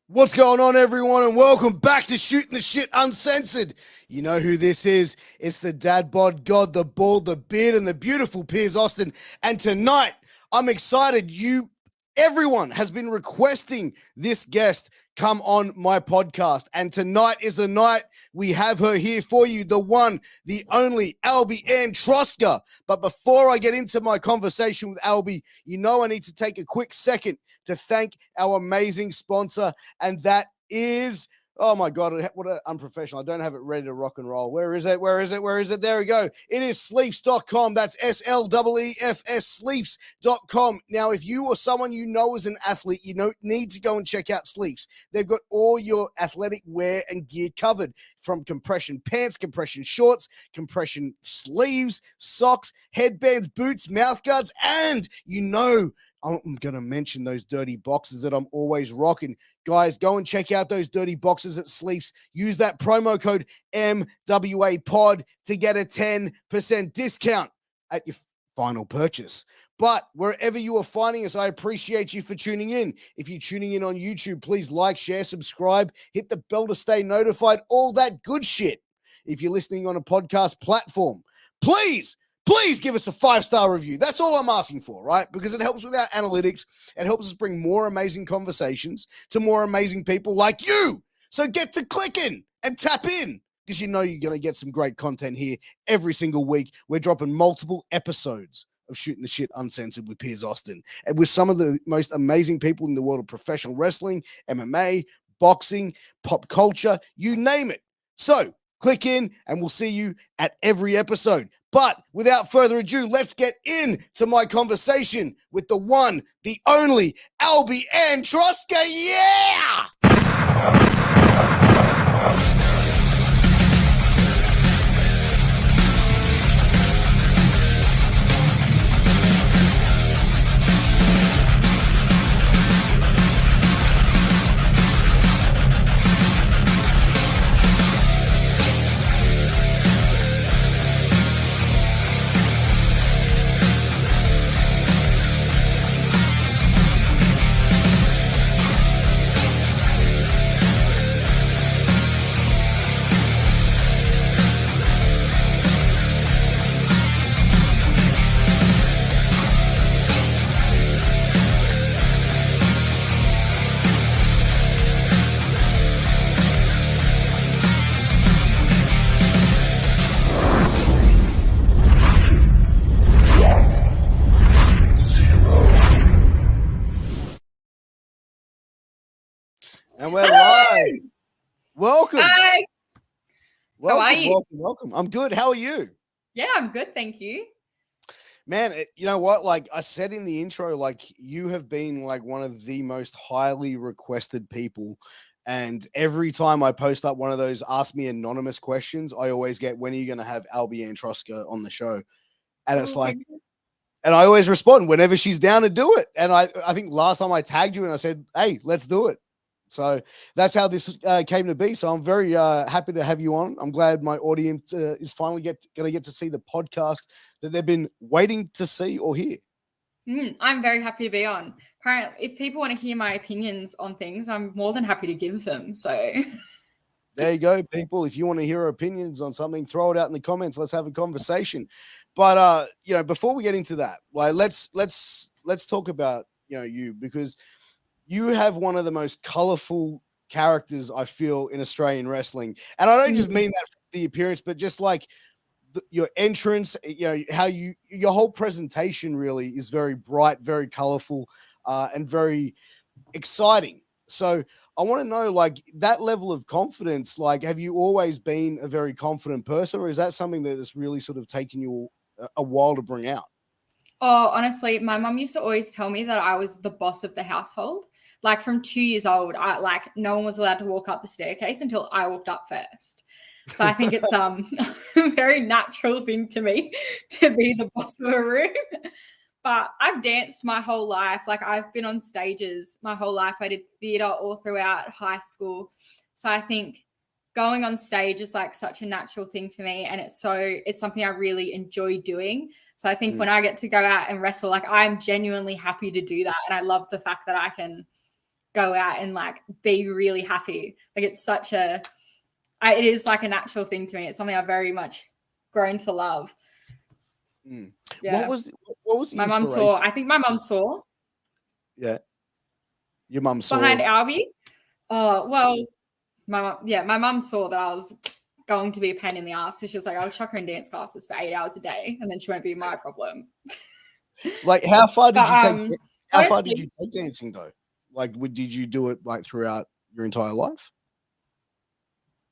What's going on, everyone, and welcome back to Shooting the Shit Uncensored. You know who this is. It's the dad bod god, the bald, the beard, and the beautiful Piers Austin. And tonight, I'm excited. Everyone has been requesting this guest come on my podcast. And tonight is the night we have her here for you, the one, the only Albie and Troska. But before I get into my conversation with Albie, you know I need to take a quick second to thank our amazing sponsor, and that is, oh my God, what an unprofessional. I don't have it ready to rock and roll. Where is it? There we go. It is Sleefs.com. That's SLEEFS, Sleefs.com. Now, if you or someone you know is an athlete, need to go and check out Sleefs. They've got all your athletic wear and gear covered, from compression pants, compression shorts, compression sleeves, socks, headbands, boots, mouth guards, and I'm going to mention those dirty boxes that I'm always rocking. Guys, go and check out those dirty boxes at Sleeps. Use that promo code MWAPOD to get a 10% discount at your final purchase. But wherever you are finding us, I appreciate you for tuning in. If you're tuning in on YouTube, please like, share, subscribe, hit the bell to stay notified, all that good shit. If you're listening on a podcast platform, please give us a 5-star review. That's all I'm asking for, right? Because it helps with our analytics. It helps us bring more amazing conversations to more amazing people like you. So get to clicking and tap in, because you're going to get some great content here every single week. We're dropping multiple episodes of Shooting the Shit Uncensored with Piers Austin, and with some of the most amazing people in the world of professional wrestling, MMA, boxing, pop culture, you name it. So click in and we'll see you at every episode. But without further ado, let's get into my conversation with the one, the only Albie and Troska. Yeah! And we're live. Welcome. Hi. Welcome, How are you? Welcome. I'm good. How are you? Yeah, I'm good. Thank you. Man, you know what? Like I said in the intro, like you have been like one of the most highly requested people. And every time I post up one of those Ask Me Anonymous questions, I always get, when are you going to have Albie and Troska on the show? And it's like, and I always respond whenever she's down to do it. And I think last time I tagged you and I said, hey, let's do it. So that's how this came to be. So I'm very happy to have you on. I'm glad my audience is finally going to get to see the podcast that they've been waiting to see or hear. I'm very happy to be on. Apparently, if people want to hear my opinions on things, I'm more than happy to give them. So there you go, people. If you want to hear opinions on something, throw it out in the comments. Let's have a conversation. But before we get into that, like let's talk about you, because you have one of the most colorful characters I feel in Australian wrestling. And I don't just mean that for the appearance, but just like your entrance, how your whole presentation really is very bright, very colorful, and very exciting. So I want to know, like, that level of confidence, like, have you always been a very confident person, or is that something that has really sort of taken you a while to bring out? Oh, honestly, my mum used to always tell me that I was the boss of the household. Like from 2 years old, no one was allowed to walk up the staircase until I walked up first. So I think it's a very natural thing to me to be the boss of a room. But I've danced my whole life. Like I've been on stages my whole life. I did theater all throughout high school. So I think going on stage is like such a natural thing for me. And it's something I really enjoy doing. So I think when I get to go out and wrestle, like I'm genuinely happy to do that. And I love the fact that I can go out and like be really happy. Like it's such a, it is like a natural thing to me. It's something I've very much grown to love. Yeah. What was the my mum inspiration? I think my mum saw. Yeah. Your mum saw behind Albie. Oh, well, my mum saw that I was going to be a pain in the ass. So she was like, I'll chuck her in dance classes for 8 hours a day and then she won't be my problem. Like, how far did you take dancing though? Like, did you do it like throughout your entire life?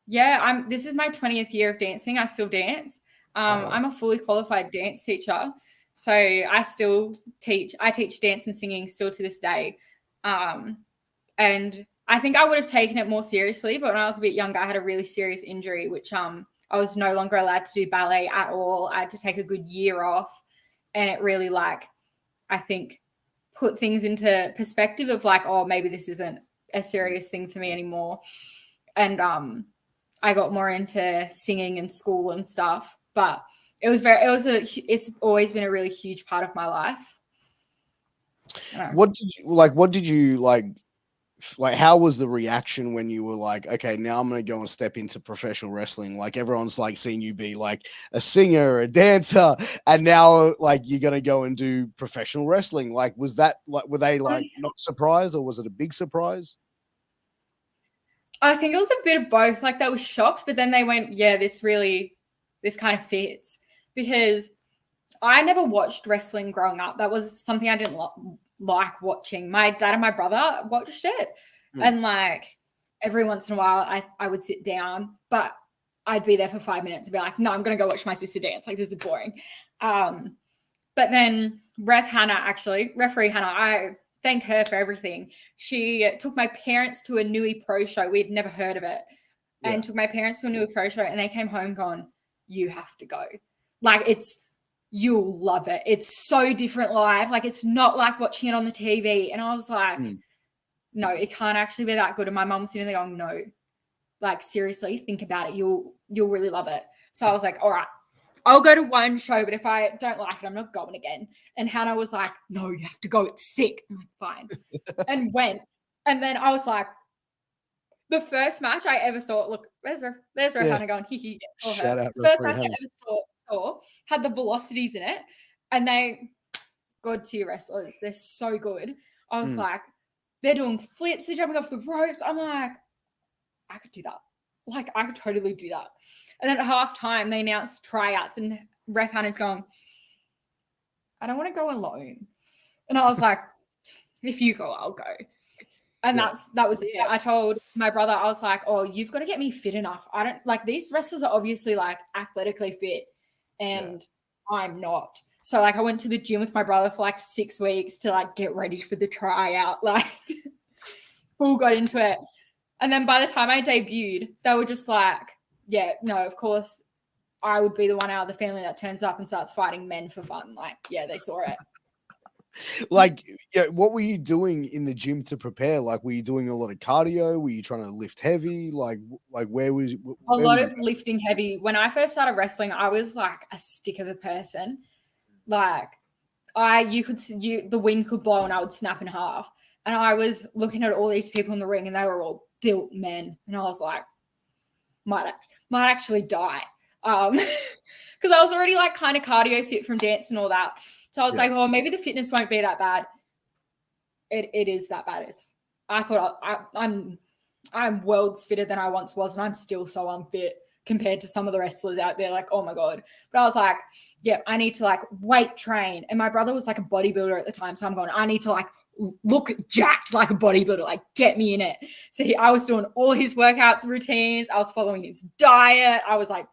Yeah, this is my 20th year of dancing. I still dance. I'm a fully qualified dance teacher. So I still teach. I teach dance and singing still to this day. And I think I would have taken it more seriously, but when I was a bit younger, I had a really serious injury, which I was no longer allowed to do ballet at all. I had to take a good year off. And it really I think put things into perspective of like, oh, maybe this isn't a serious thing for me anymore. And I got more into singing in school and stuff, but it's always been a really huge part of my life. What did you how was the reaction when you were like, okay, now I'm going to go and step into professional wrestling? Like everyone's like seeing you be like a singer, a dancer, and now like you're going to go and do professional wrestling. Like, was that like, were they like not surprised or was it a big surprise? I think it was a bit of both. Like they were shocked, but then they went, yeah, this kind of fits, because I never watched wrestling growing up. That was something I didn't like watching. My dad and my brother watched it. And like every once in a while I would sit down, but I'd be there for 5 minutes and be like, no, I'm going to go watch my sister dance. Like this is boring. But then referee Hannah, I thank her for everything. She took my parents to a Nui Pro show. We'd never heard of it. And took my parents to a Nui Pro show, and they came home going, you have to go. Like you'll love it. It's so different live. Like it's not like watching it on the TV. And I was like, no, it can't actually be that good. And my mom was sitting there going, no, like seriously, think about it. You'll really love it. So I was like, all right, I'll go to one show, but if I don't like it, I'm not going again. And Hannah was like, no, you have to go. It's sick. I'm like, fine. And went. And then I was like, the first match I ever saw, look, there's Hannah going, hee. Shout out. First match I ever saw had the velocities in it. And God tier wrestlers, they're so good. I was like, they're doing flips, they're jumping off the ropes. I'm like, I could do that. Like, I could totally do that. And then at halftime, they announced tryouts, and Ref Hannah's going, I don't want to go alone. And I was like, if you go, I'll go. And that was it. I told my brother, I was like, oh, you've got to get me fit enough. I don't like, these wrestlers are obviously like athletically fit, and I'm not. So like I went to the gym with my brother for like 6 weeks to like get ready for the tryout. Like full got into it. And then by the time I debuted, they were just like, yeah, no, of course I would be the one out of the family that turns up and starts fighting men for fun. Like, yeah, they saw it. Like, yeah, what were you doing in the gym to prepare? Like, were you doing a lot of cardio? Were you trying to lift heavy? Like where was a lot of lifting heavy? When I first started wrestling, I was like a stick of a person. Like the wind could blow and I would snap in half. And I was looking at all these people in the ring and they were all built men. And I was like, might actually die. Because I was already like kind of cardio fit from dance and all that. So I was like, oh, maybe the fitness won't be that bad. It is that bad. I thought I'm worlds fitter than I once was, and I'm still so unfit compared to some of the wrestlers out there. Like, oh my God. But I was like, yeah, I need to like weight train. And my brother was like a bodybuilder at the time. So I'm going, I need to like look jacked like a bodybuilder, like get me in it. So I was doing all his workouts routines. I was following his diet. I was like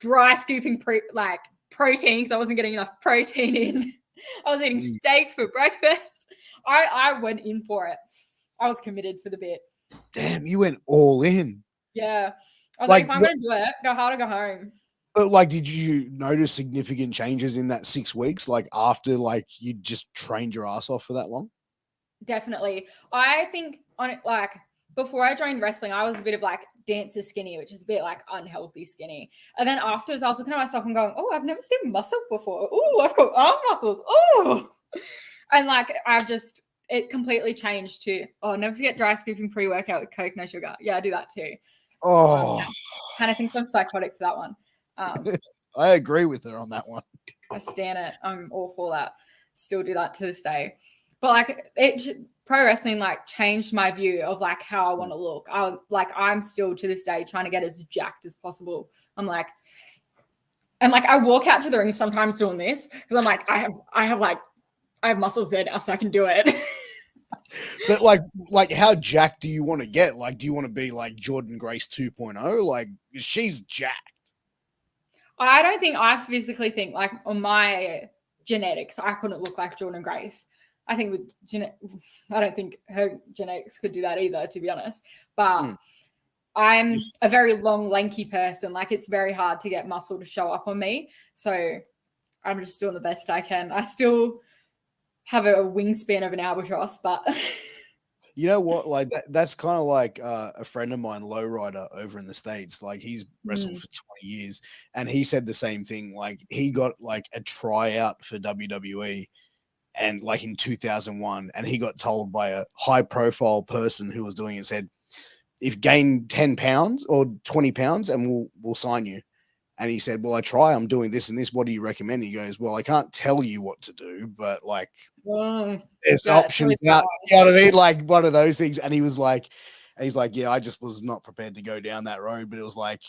dry scooping protein because I wasn't getting enough protein in. I was eating steak for breakfast. I went in for it. I was committed for the bit. Damn, you went all in. Yeah. I was like if I'm going to do it, go hard or go home. But like, did you notice significant changes in that 6 weeks? Like after like you just trained your ass off for that long? Definitely. I think on it, like before I joined wrestling, I was a bit of like dancer skinny, which is a bit like unhealthy skinny. And then afterwards, I was looking at myself and going, oh, I've never seen muscle before. Oh, I've got arm muscles. Oh, and like I've just it completely changed to, never forget dry scooping pre-workout with Coke, no sugar. Yeah, I do that too. Oh, kind of thinks I'm psychotic for that one. I agree with her on that one. I stand it. I'm all for that. Still do that to this day. But like pro wrestling like changed my view of like how I want to look. I'm still to this day trying to get as jacked as possible. I'm like, and like I walk out to the ring sometimes doing this because I'm like, I have muscles there now, so I can do it. But like how jacked do you want to get? Like, do you want to be like Jordan Grace 2.0? Like, she's jacked. I physically think like on my genetics, I couldn't look like Jordan Grace. I think I don't think her genetics could do that either, to be honest. But I'm a very long, lanky person. Like it's very hard to get muscle to show up on me. So I'm just doing the best I can. I still have a wingspan of an albatross, but you know what? Like that's kind of like a friend of mine, Lowrider, over in the States. Like he's wrestled for 20 years, and he said the same thing. Like he got like a tryout for WWE, and like in 2001, and he got told by a high-profile person who was doing it, said, "If gain 10 pounds or 20 pounds, and we'll sign you." And he said, "Well, I'm doing this and this. What do you recommend?" He goes, "Well, I can't tell you what to do, but like there's options out." You know what I mean? Like one of those things. And he's like, "Yeah, I just was not prepared to go down that road." But it was like,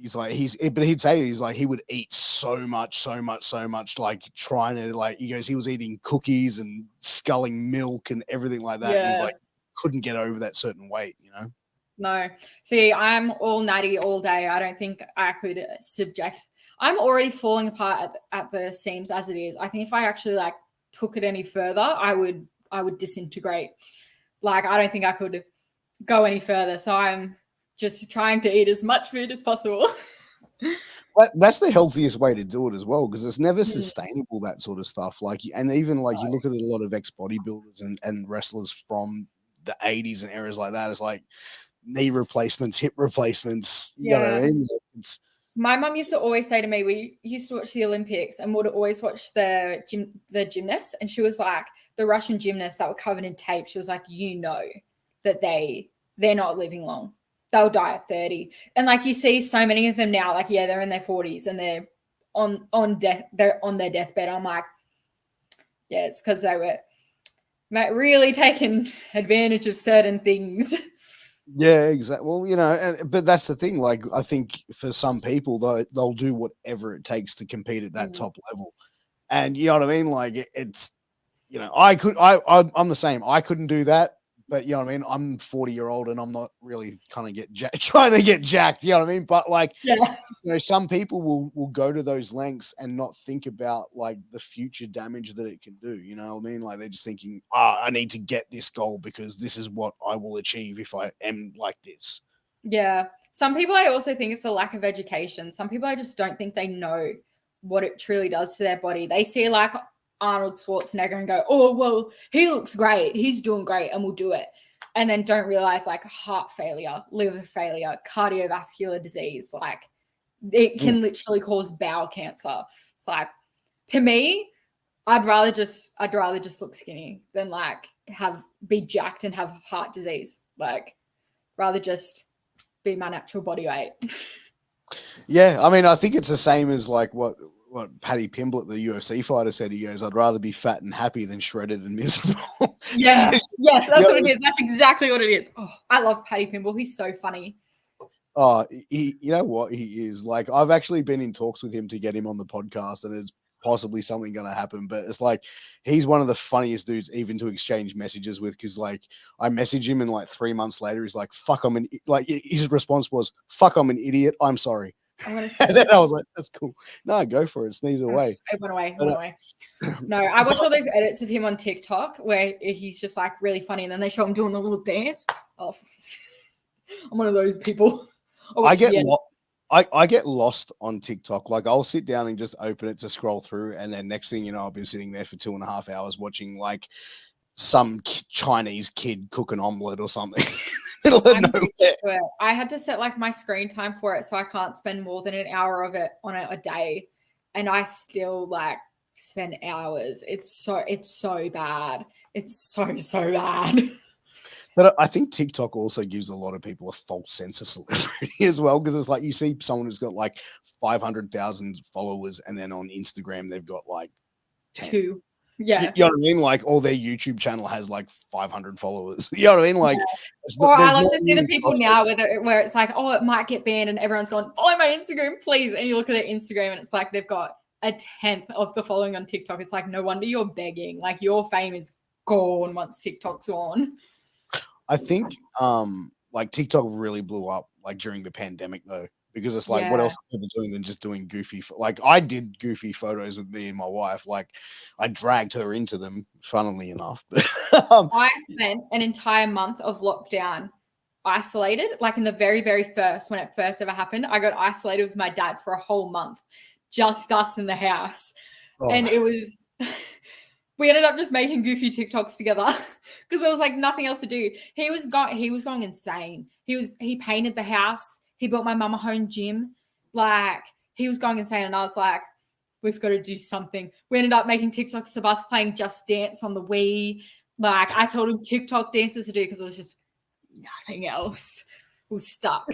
but he'd say he's like, he would eat so much, like trying to like, he goes, he was eating cookies and sculling milk and everything like that. Yeah. And he's like, couldn't get over that certain weight, you know? No. See, I'm all natty all day. I don't think I could I'm already falling apart at the seams as it is. I think if I actually like took it any further, I would disintegrate. Like I don't think I could go any further. So I'm just trying to eat as much food as possible. That's the healthiest way to do it as well, because it's never sustainable, that sort of stuff. Like, and even like you look at a lot of ex-bodybuilders and wrestlers from the 80s and eras like that, it's like knee replacements, hip replacements. You know what I mean? My mum used to always say to me, we used to watch the Olympics and would always watch the gymnasts. And she was like, the Russian gymnasts that were covered in tape, she was like, that they're not living long. They'll die at 30. And like you see so many of them now, like, they're in their 40s and they're on death, they're on their deathbed. I'm like, yeah, it's because they were really taking advantage of certain things. Yeah, exactly. Well, you know, but that's the thing. Like, I think for some people, they'll do whatever it takes to compete at that top level. And you know what I mean? Like, it's, you know, I'm the same. I couldn't do that. But you know what I mean? I'm 40-year-old and I'm not really kind of trying to get jacked. You know what I mean? But like, you know, some people will go to those lengths and not think about like the future damage that it can do. You know what I mean? Like they're just thinking, I need to get this goal because this is what I will achieve if I am like this. Yeah. Some people, I also think it's the lack of education. Some people, I just don't think they know what it truly does to their body. They see like Arnold Schwarzenegger and go, oh, well, he looks great. He's doing great and we'll do it. And then don't realize like heart failure, liver failure, cardiovascular disease. Like it can literally cause bowel cancer. It's like, to me, I'd rather just look skinny than like be jacked and have heart disease. Like rather just be my natural body weight. Yeah. I mean, I think it's the same as like what Paddy Pimblett, the UFC fighter, said. He goes, I'd rather be fat and happy than shredded and miserable. Yeah. Yes, that's what it is. That's exactly what it is. Oh, I love Paddy Pimblett. He's so funny. Oh, you know what? He is. Like, I've actually been in talks with him to get him on the podcast, and it's possibly something going to happen. But it's like, he's one of the funniest dudes even to exchange messages with, because like I message him and like 3 months later, he's like, fuck, his response was, fuck, I'm an idiot. I'm sorry. I'm gonna and then I was like, that's cool. No, go for it. Sneeze away. It went away. No, I watch all those edits of him on TikTok where he's just like really funny, and then they show him doing the little dance. Oh, I'm one of those people. I get lost on TikTok. Like I'll sit down and just open it to scroll through, and then next thing you know, I've been sitting there for 2.5 hours watching like some Chinese kid cook an omelet or something. I had to set like my screen time for it, so I can't spend more than an hour of it on it a day, and I still like spend hours. It's so bad. It's so bad. But I think TikTok also gives a lot of people a false sense of celebrity as well, because it's like you see someone who's got like 500,000 followers, and then on Instagram they've got like 10. Two. You Yeah. know what I mean? Like, or their YouTube channel has like 500 followers. You know what I mean? Like, Or I there's love not to see the really people now where it's like, oh, it might get banned, and everyone's going, follow my Instagram, please. And you look at their Instagram, and it's like they've got a tenth of the following on TikTok. It's like, no wonder you're begging. Like, your fame is gone once TikTok's on. I think like TikTok really blew up like during the pandemic though, because it's like what Yeah. else are people doing than just doing goofy like I did goofy photos with me and my wife. Like I dragged her into them, funnily enough. But I spent an entire month of lockdown isolated, like in the very, very first, when it first ever happened. I got isolated with my dad for a whole month, just us in the house. And oh, it was, we ended up just making goofy TikToks together because there was like nothing else to do. He was going insane. He painted the house. He built my mum a home gym. Like, he was going insane. And I was like, we've got to do something. We ended up making TikToks of us playing Just Dance on the Wii. Like, I told him TikTok dances to do because it was just nothing else. We was stuck.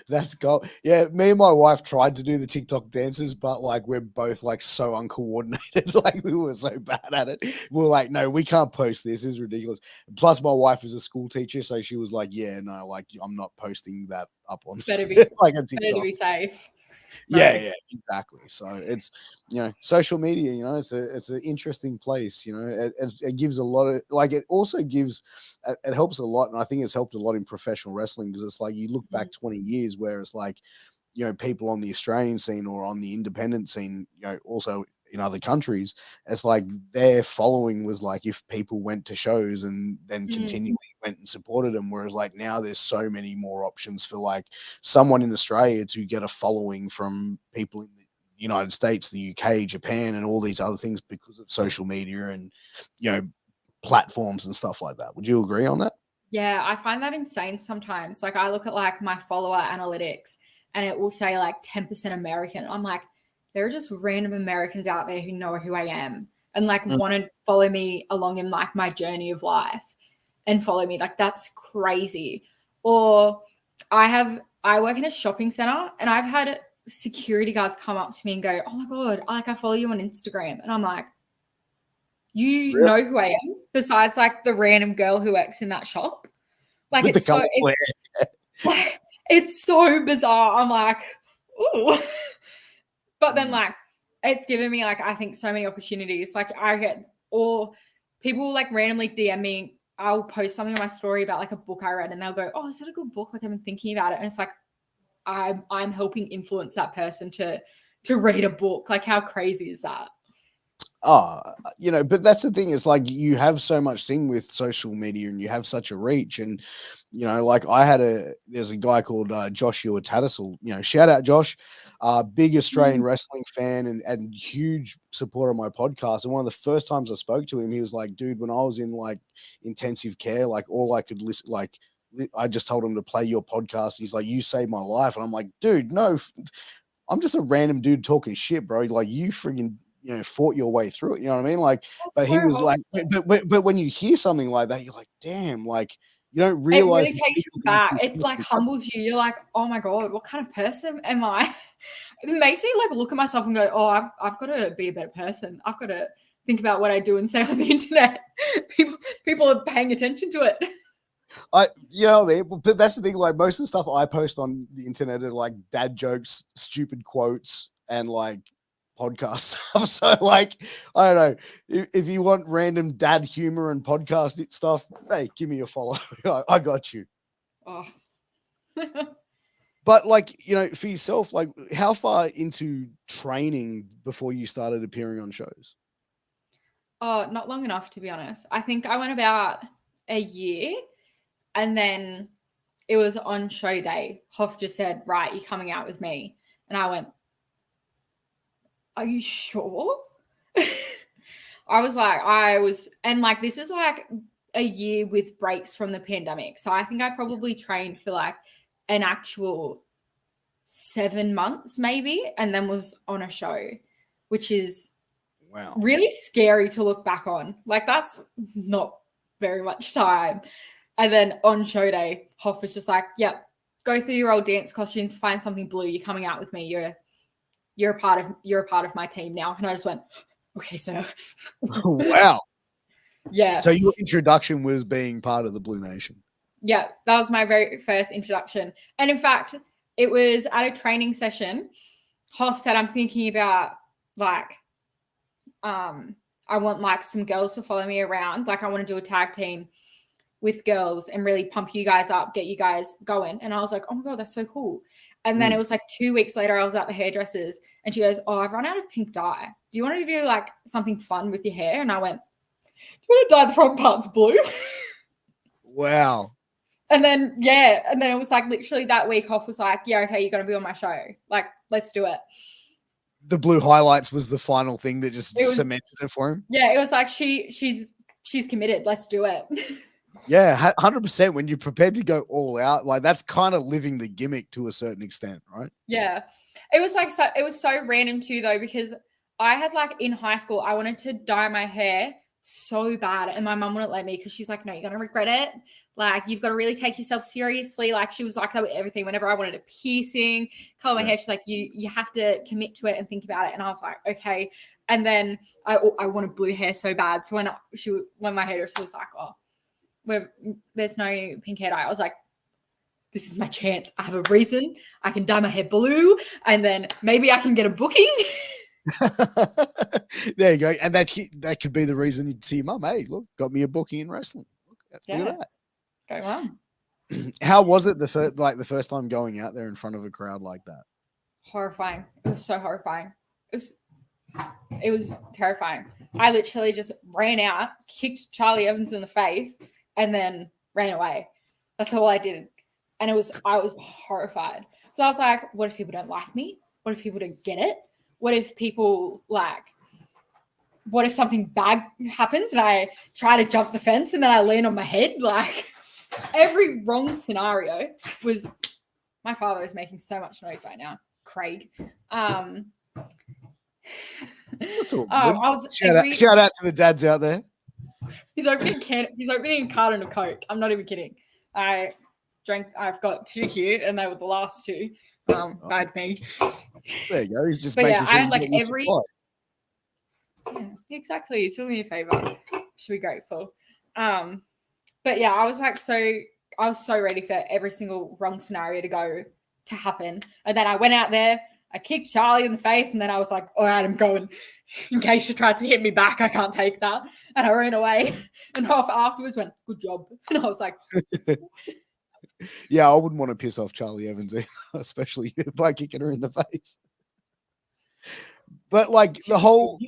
that's gold. Yeah, me and my wife tried to do the TikTok dances, but like we're both like so uncoordinated. Like we were so bad at it. We were like, no, we can't post this. This is ridiculous. Plus, my wife is a school teacher, so she was like, yeah, no, like I'm not posting that up on Better be like a better to TikTok. be safe. Yeah, No. yeah, exactly. So it's social media. It's an interesting place. It gives a lot of like it also gives it helps a lot, and I think it's helped a lot in professional wrestling because it's like you look back 20 years where it's like people on the Australian scene or on the independent scene, also in other countries, it's like their following was like if people went to shows and then continually went and supported them. Whereas like now there's so many more options for like someone in Australia to get a following from people in the United States, the UK, Japan, and all these other things because of social media and platforms and stuff like that. Would you agree on that? Yeah, I find that insane sometimes. Like, I look at like my follower analytics and it will say like 10% American. I'm like, there are just random Americans out there who know who I am and like Mm. want to follow me along in like my journey of life and follow me. Like, that's crazy. Or I work in a shopping center and I've had security guards come up to me and go, oh my God, I follow you on Instagram. And I'm like, you Really? know who I am, besides like the random girl who works in that shop. Like, With the color flare. it's so bizarre. I'm like, ooh. But then Mm. like it's given me like I think so many opportunities. Like I get or people will like randomly DM me. I'll post something on my story about like a book I read and they'll go, oh, is that a good book? Like I've been thinking about it. And it's like I'm helping influence that person to read a book. Like how crazy is that? Oh, but that's the thing. It's like you have so much thing with social media and you have such a reach. And, like there's a guy called Joshua Tattersall, shout out Josh, big Australian wrestling fan and huge supporter of my podcast. And one of the first times I spoke to him, he was like, dude, when I was in like intensive care, like all I could listen, like, I just told him to play your podcast. He's like, you saved my life. And I'm like, dude, no, I'm just a random dude talking shit, bro. Like you freaking, fought your way through it. You know what I mean? Like, That's but he so was like, wholesome. but when you hear something like that, you're like, damn, like you don't It realize really that takes people you go back. through It stuff like like that. humbles you. You're like, oh my God, what kind of person am I? It makes me like look at myself and go, oh, I've got to be a better person. I've got to think about what I do and say on the internet. People are paying attention to it. What I mean? But that's the thing. Like most of the stuff I post on the internet are like dad jokes, stupid quotes, and like podcast stuff. So like, I don't know if you want random dad humor and podcast stuff. Hey, give me a follow. I got you. Oh. But like, for yourself, like how far into training before you started appearing on shows? Oh, not long enough to be honest. I think I went about a year and then it was on show day. Hoff just said, right, you're coming out with me. And I went, are you sure? And like, this is like a year with breaks from the pandemic. So I think I probably trained for like an actual 7 months maybe, and then was on a show, which is Wow. Really scary to look back on. Like, that's not very much time. And then on show day, Hoff was just like, yep, go through your old dance costumes, find something blue. You're coming out with me. You're a part of my team now. And I just went, okay, sir. Wow. Yeah. So your introduction was being part of the Blue Nation. Yeah, that was my very first introduction. And in fact, it was at a training session. Hoff said, I'm thinking about like, I want like some girls to follow me around. Like, I want to do a tag team with girls and really pump you guys up, get you guys going. And I was like, oh my God, that's so cool. And then it was like 2 weeks later, I was at the hairdresser's and she goes, oh, I've run out of pink dye. Do you want to do like something fun with your hair? And I went, do you want to dye the front parts blue? Wow. And then, yeah. And then it was like literally that week Hoff was like, yeah, okay, you're going to be on my show. Like, let's do it. The blue highlights was the final thing that just cemented it for him. Yeah. It was like, she's committed. Let's do it. Yeah, 100%. When you're prepared to go all out, like that's kind of living the gimmick to a certain extent, right? Yeah. It was like, it was so random too though, because I had like in high school, I wanted to dye my hair so bad. And my mum wouldn't let me because she's like, no, you're going to regret it. Like, you've got to really take yourself seriously. Like, she was like that with everything. Whenever I wanted a piercing, color my hair, she's like, you have to commit to it and think about it. And I was like, okay. And then I wanted blue hair so bad. So when my hairdresser was like, oh, there's no pink hair dye, I was like, this is my chance. I have a reason. I can dye my hair blue, and then maybe I can get a booking. There you go. And that could be the reason you'd see your mum. Hey, look, got me a booking in wrestling. Look at that. Go on. How was it the first time going out there in front of a crowd like that? Horrifying. It was so horrifying. It was terrifying. I literally just ran out, kicked Charlie Evans in the face, and then ran away. That's all I did. And I was horrified. So I was like, what if people don't like me? What if people don't get it? What if what if something bad happens and I try to jump the fence and then I land on my head? Like, every wrong scenario was. My father is making so much noise right now, Craig. That's all good. Shout out to the dads out there. He's opening a carton of Coke. I'm not even kidding. I've got 2 here, and they were the last 2. Bad me. There you go. He's just making sure I had like every. Yeah, exactly. He's doing me a favor. Should be grateful. But yeah, I was so ready for every single wrong scenario to happen. And then I went out there, I kicked Charlie in the face, and then I was like, all right, I'm going. In case she tried to hit me back, I can't take that. And I ran away. And Hoff afterwards went, good job. And I was like, yeah, I wouldn't want to piss off Charlie Evans, especially by kicking her in the face. But like the whole,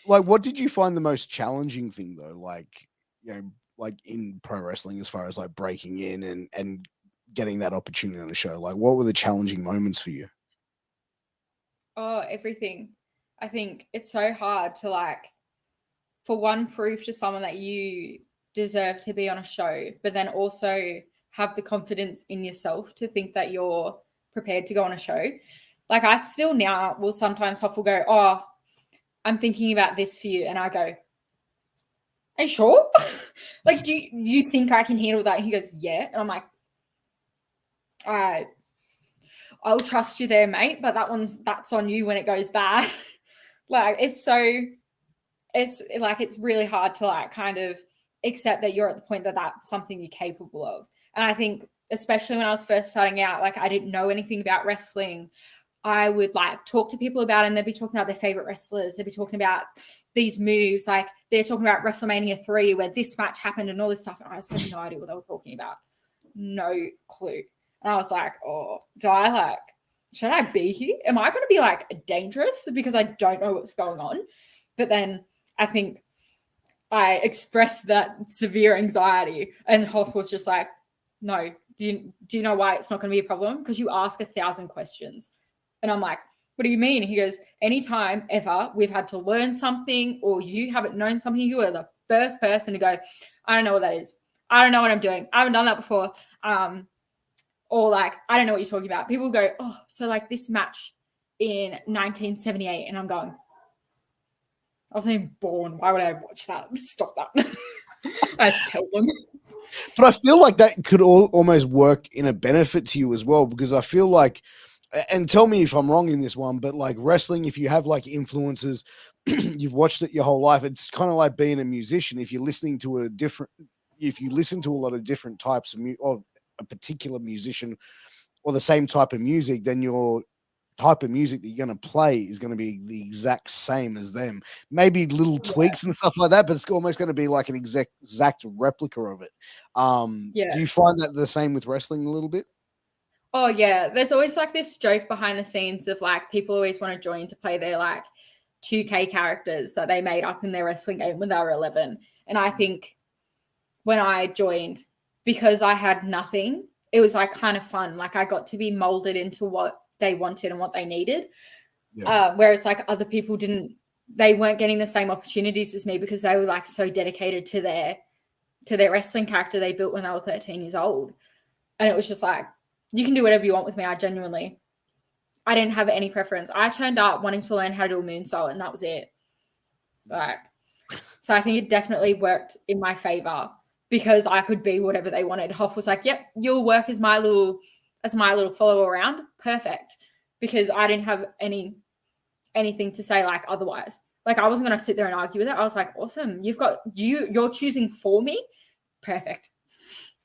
like, what did you find the most challenging thing though? Like, you know, like in pro wrestling, as far as like breaking in and getting that opportunity on a show, like what were the challenging moments for you? Oh, everything. I think it's so hard to like, for one, prove to someone that you deserve to be on a show, but then also have the confidence in yourself to think that you're prepared to go on a show. Like, I still now will sometimes Hoff will go, oh, I'm thinking about this for you. And I go, are you sure? Like, do you think I can handle that? And he goes, yeah. And I'm like, all right, I'll trust you there, mate. But that's on you when it goes bad. Like, it's really hard to like kind of accept that you're at the point that that's something you're capable of. And I think, especially when I was first starting out, like I didn't know anything about wrestling. I would like talk to people about it and they'd be talking about their favorite wrestlers. They'd be talking about these moves. Like they're talking about WrestleMania 3 where this match happened and all this stuff. And I just had no idea what they were talking about. No clue. And I was like, oh, should I be here? Am I going to be like dangerous because I don't know what's going on? But then I think I expressed that severe anxiety and Hoff was just like, no, do you know why it's not going to be a problem? Because you ask 1,000 questions. And I'm like, what do you mean? He goes, anytime ever we've had to learn something or you haven't known something, you are the first person to go, I don't know what that is. I don't know what I'm doing. I haven't done that before. Or like, I don't know what you're talking about. People go, oh, so like this match in 1978. And I'm going, I wasn't even born. Why would I have watched that? Stop that. I just tell them. But I feel like that could almost work in a benefit to you as well, because I feel like, and tell me if I'm wrong in this one, but like wrestling, if you have like influences, you've watched it your whole life, it's kind of like being a musician. If you're listening to if you listen to a lot of different types of a particular musician or the same type of music, then your type of music that you're going to play is going to be the exact same as them. Maybe little tweaks and stuff like that, but it's almost going to be like an exact replica of it. Yeah. Do you find that the same with wrestling a little bit? Oh yeah, there's always like this joke behind the scenes of like people always want to join to play their like 2K characters that they made up in their wrestling game when they were 11. And I think when I joined, because I had nothing, it was like kind of fun. Like I got to be molded into what they wanted and what they needed. Yeah. Whereas like other people they weren't getting the same opportunities as me because they were like so dedicated to their wrestling character they built when they were 13 years old. And it was just like, you can do whatever you want with me. I didn't have any preference. I turned up wanting to learn how to do a moonsault, and that was it. Like, so I think it definitely worked in my favor because I could be whatever they wanted. Hoff was like, "Yep, you'll work as my little follower around." Perfect, because I didn't have anything to say like otherwise. Like I wasn't going to sit there and argue with it. I was like, "Awesome, you're choosing for me. Perfect."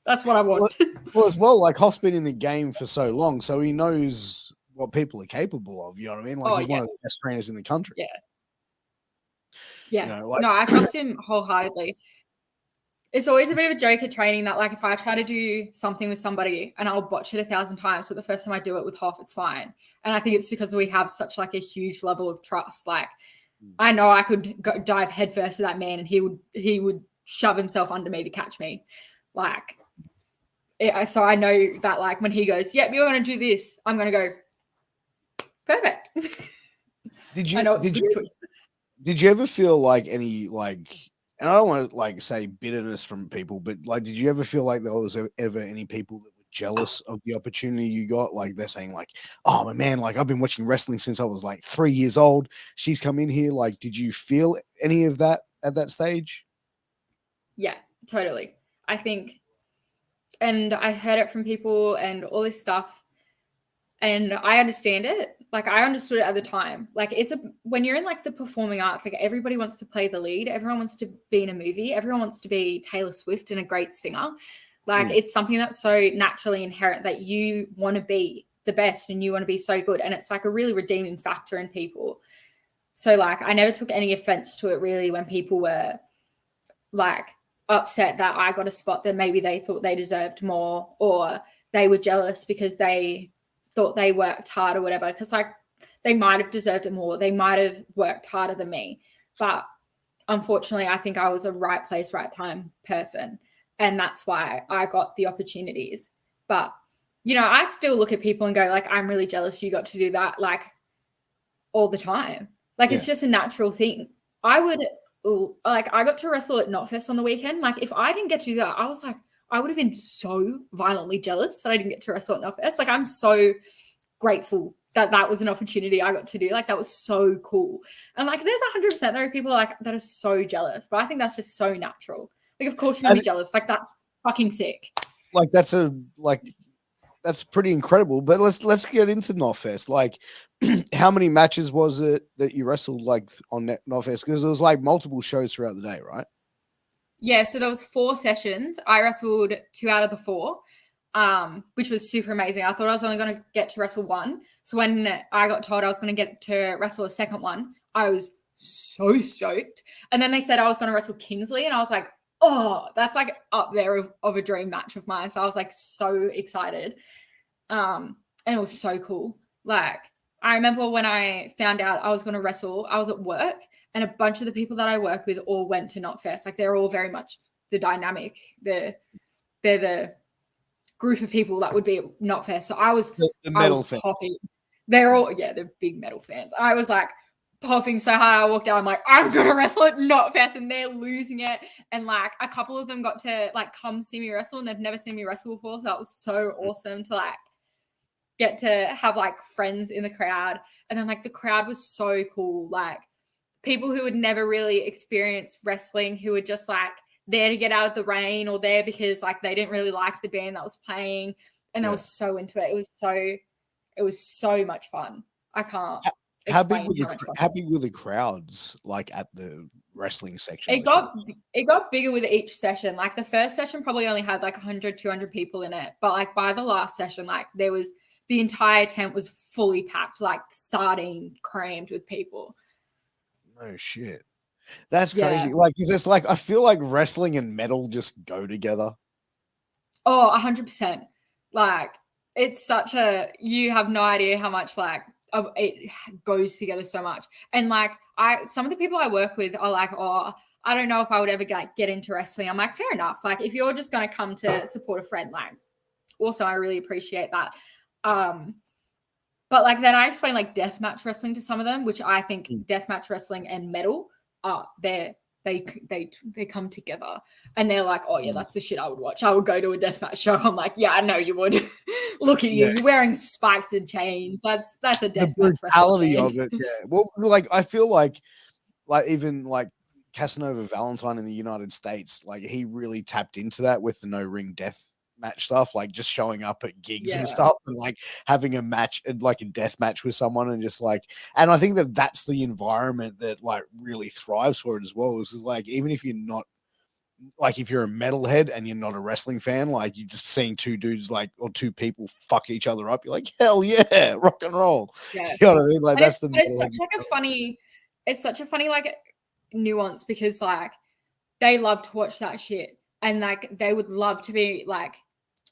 That's what I want. Well, as well, like Hoff's been in the game for so long, so he knows what people are capable of. You know what I mean? Like he's one of the best trainers in the country. Yeah. Yeah. You know, like, no, I trust him wholeheartedly. It's always a bit of a joke at training that like if I try to do something with somebody and I'll botch it 1,000 times, but the first time I do it with Hoff, it's fine. And I think it's because we have such like a huge level of trust. Like I know I could dive headfirst to that man and he would shove himself under me to catch me. Like, so I know that like when he goes, "Yep, you're going to do this," I'm going to go, "Perfect." I know it's a good choice. Did you ever feel like any like, and I don't want to like say bitterness from people, but like, did you ever feel like there was ever any people that were jealous of the opportunity you got? Like they're saying like, "Oh my man, like I've been watching wrestling since I was like 3 years old. She's come in here." Like, did you feel any of that at that stage? Yeah, totally. I think, and I heard it from people and all this stuff, and I understand it. Like I understood it at the time. Like when you're in like the performing arts, like everybody wants to play the lead. Everyone wants to be in a movie. Everyone wants to be Taylor Swift and a great singer. Like it's something that's so naturally inherent that you want to be the best and you want to be so good. And it's like a really redeeming factor in people. So like I never took any offense to it really when people were like upset that I got a spot that maybe they thought they deserved more, or they were jealous because they thought they worked hard or whatever. Because like they might have deserved it more. They might have worked harder than me. But unfortunately, I think I was a right place, right time person. And that's why I got the opportunities. But, you know, I still look at people and go like, I'm really jealous you got to do that like all the time. Like it's just a natural thing. I got to wrestle at Knotfest on the weekend. Like if I didn't get to do that, I was like, I would have been so violently jealous that I didn't get to wrestle at Knotfest. Like I'm so grateful that was an opportunity I got to do. Like that was so cool. And like there's 100% there are people like that are so jealous, but I think that's just so natural. Like of course you're gonna be jealous. Like that's fucking sick. Like that's pretty incredible. But let's get into Knotfest. Like, how many matches was it that you wrestled like on Knotfest? Because there was like multiple shows throughout the day, right? Yeah, so there was 4 sessions. I wrestled 2 out of the 4, which was super amazing. I thought I was only going to get to wrestle 1. So when I got told I was going to get to wrestle a second one, I was so stoked. And then they said I was going to wrestle Kingsley, and I was like, oh, that's like up there of a dream match of mine. So I was like so excited. And it was so cool. Like I remember when I found out I was going to wrestle, I was at work and a bunch of the people that I work with all went to Knotfest. Like they're all very much the dynamic. They're the group of people that would be at Knotfest. So I was popping. They're big metal fans. I was like popping so hard. I walked out. I'm like, I'm going to wrestle at Knotfest, and they're losing it. And like a couple of them got to like come see me wrestle, and they've never seen me wrestle before. So that was so awesome to like get to have like friends in the crowd. And then like the crowd was so cool. Like people who had never really experienced wrestling, who were just like there to get out of the rain or there because like they didn't really like the band that was playing, and I was so into it. It was so much fun. I can't explain how much fun. How big were the crowds like at the wrestling section? It got bigger with each session. Like the first session probably only had like 100, 200 people in it, but like by the last session, like there was the entire tent was fully packed, like sardine crammed with people. No shit. That's crazy. Like, is this like, I feel like wrestling and metal just go together. Oh, 100%. Like, it's you have no idea how much like it goes together so much. And like, some of the people I work with are like, oh, I don't know if I would ever get into wrestling. I'm like, fair enough. Like, if you're just going to come to support a friend, like, also, I really appreciate that. But like, then I explain like deathmatch wrestling to some of them, which I think deathmatch wrestling and metal they come together, and they're like, oh yeah, that's the shit I would watch. I would go to a deathmatch show. I'm like, yeah, I know you would. Look at you, you're wearing spikes and chains. That's a deathmatch brutality of it. Yeah. Well, like I feel like even like Casanova Valentine in the United States, like he really tapped into that with the no ring death match stuff, like just showing up at gigs and stuff and like having a match, like a death match with someone, and just like, and I think that that's the environment that like really thrives for it as well. Is like, even if you're not like, if you're a metalhead and you're not a wrestling fan, like you're just seeing two dudes like, or two people fuck each other up, you're like, hell yeah, rock and roll. Yeah. You know what I mean? Like, and that's it's such a funny like nuance, because like they love to watch that shit, and like they would love to be like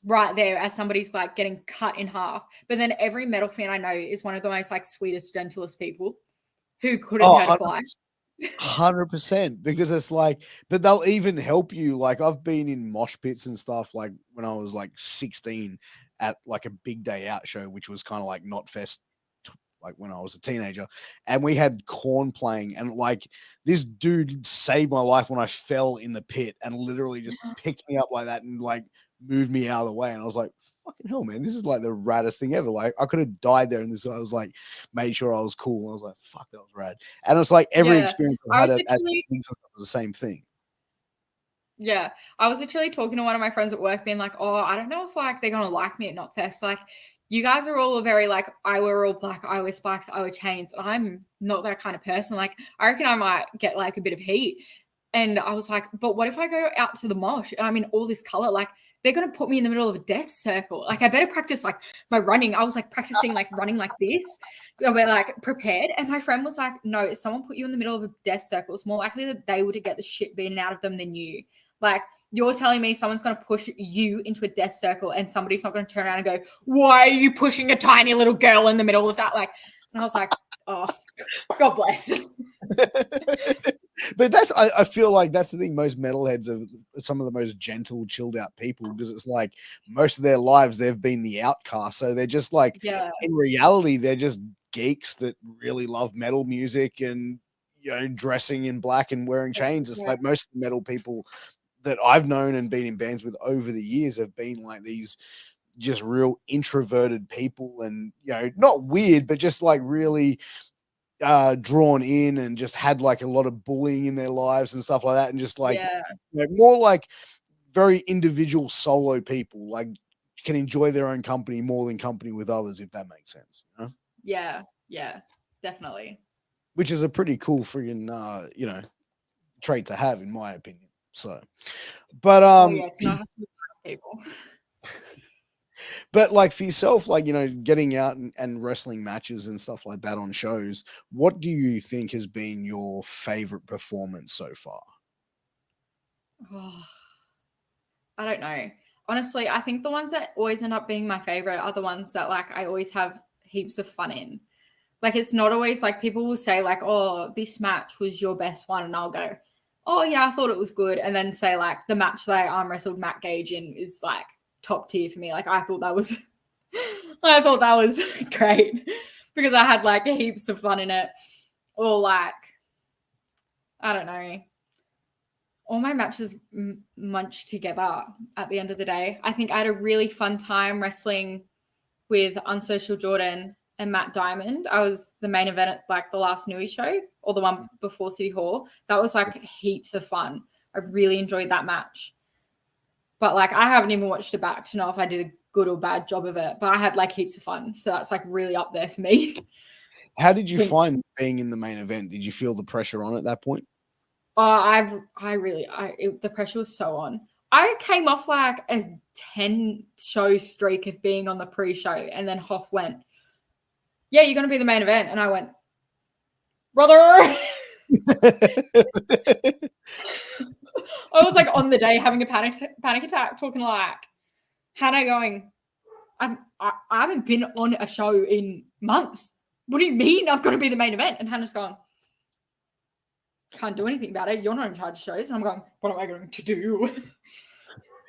right there as somebody's like getting cut in half. But then every metal fan I know is one of the most like sweetest, gentlest people who couldn't hurt a fly. 100%, because it's like, but they'll even help you. Like, I've been in mosh pits and stuff, like when I was like 16 at like a big day out show, which was kind of like Knotfest, like when I was a teenager, and we had Korn playing, and like this dude saved my life when I fell in the pit, and literally just picked me up like that and like moved me out of the way. And I was like, fucking hell, man, this is like the raddest thing ever. Like, I could have died there, and this I was like, made sure I was cool. And I was like, fuck, that was rad. And it's like every experience I had at things was the same thing. Yeah, I was literally talking to one of my friends at work, being like, oh, I don't know if like they're gonna like me at Knotfest. Like, you guys are all very like, I wear all black, I wear spikes, I wear chains. And I'm not that kind of person. Like, I reckon I might get like a bit of heat. And I was like, but what if I go out to the mosh and I'm in all this color? Like, they're going to put me in the middle of a death circle. Like, I better practice like my running. I was like practicing like running like this. So we're like prepared. And my friend was like, no, if someone put you in the middle of a death circle, it's more likely that they would get the shit beaten out of them than you. Like, you're telling me someone's going to push you into a death circle and somebody's not going to turn around and go, why are you pushing a tiny little girl in the middle of that? Like, and I was like, oh, God bless. But I feel like that's the thing. Most metalheads are some of the most gentle, chilled out people, because it's like most of their lives they've been the outcast. So they're just like, in reality, they're just geeks that really love metal music and, you know, dressing in black and wearing chains. It's like most of the metal people that I've known and been in bands with over the years have been like these just real introverted people, and, you know, not weird, but just like really drawn in, and just had like a lot of bullying in their lives and stuff like that, and just like, you know, more like very individual solo people, like can enjoy their own company more than company with others, if that makes sense, you know? Yeah, definitely. Which is a pretty cool freaking you know, trait to have, in my opinion. So, but it's not people. But like for yourself, like, you know, getting out and wrestling matches and stuff like that on shows, what do you think has been your favorite performance so far? Oh, I don't know. Honestly, I think the ones that always end up being my favorite are the ones that like I always have heaps of fun in. Like, it's not always like people will say like, oh, this match was your best one. And I'll go, oh yeah, I thought it was good. And then say like the match that I arm wrestled Matt Gage in is like top tier for me. Like, I thought that was great because I had like heaps of fun in it. Or like, I don't know, all my matches munch together at the end of the day. I think I had a really fun time wrestling with Unsocial Jordan and Matt Diamond. I was the main event at like the last Nui show or the one before City Hall. That was like heaps of fun. I really enjoyed that match. But like I haven't even watched it back to know if I did a good or bad job of it. But I had like heaps of fun. So that's like really up there for me. How did you find being in the main event? Did you feel the pressure on at that point? The pressure was so on. I came off like a 10 show streak of being on the pre-show, and then Hoff went, yeah, you're going to be the main event. And I went, brother. I was like on the day having a panic attack, talking like Hannah going, I haven't been on a show in months. What do you mean I'm going to be the main event? And Hannah's going, can't do anything about it. You're not in charge of shows. And I'm going, what am I going to do?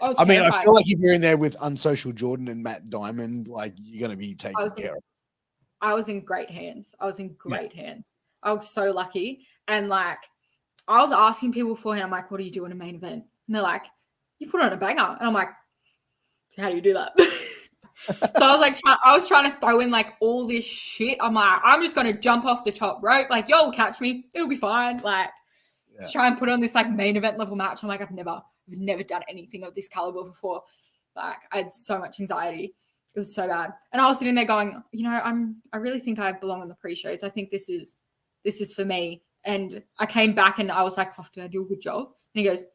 I mean, I feel like if you're in there with Unsocial Jordan and Matt Diamond, like you're going to be taken care of. I was in great hands. I was so lucky. And like, I was asking people beforehand, I'm like, what do you do in a main event? And they're like, you put on a banger. And I'm like, how do you do that? So I was trying to throw in like all this shit. I'm like, I'm just going to jump off the top rope. Like, y'all will catch me. It'll be fine. Like, let's try and put on this like main event level match. I'm like, I've never done anything of this caliber before. Like, I had so much anxiety. It was so bad. And I was sitting there going, I really think I belong on the pre-shows. I think this is for me. And I came back and I was like, oh, did I do a good job? And he goes,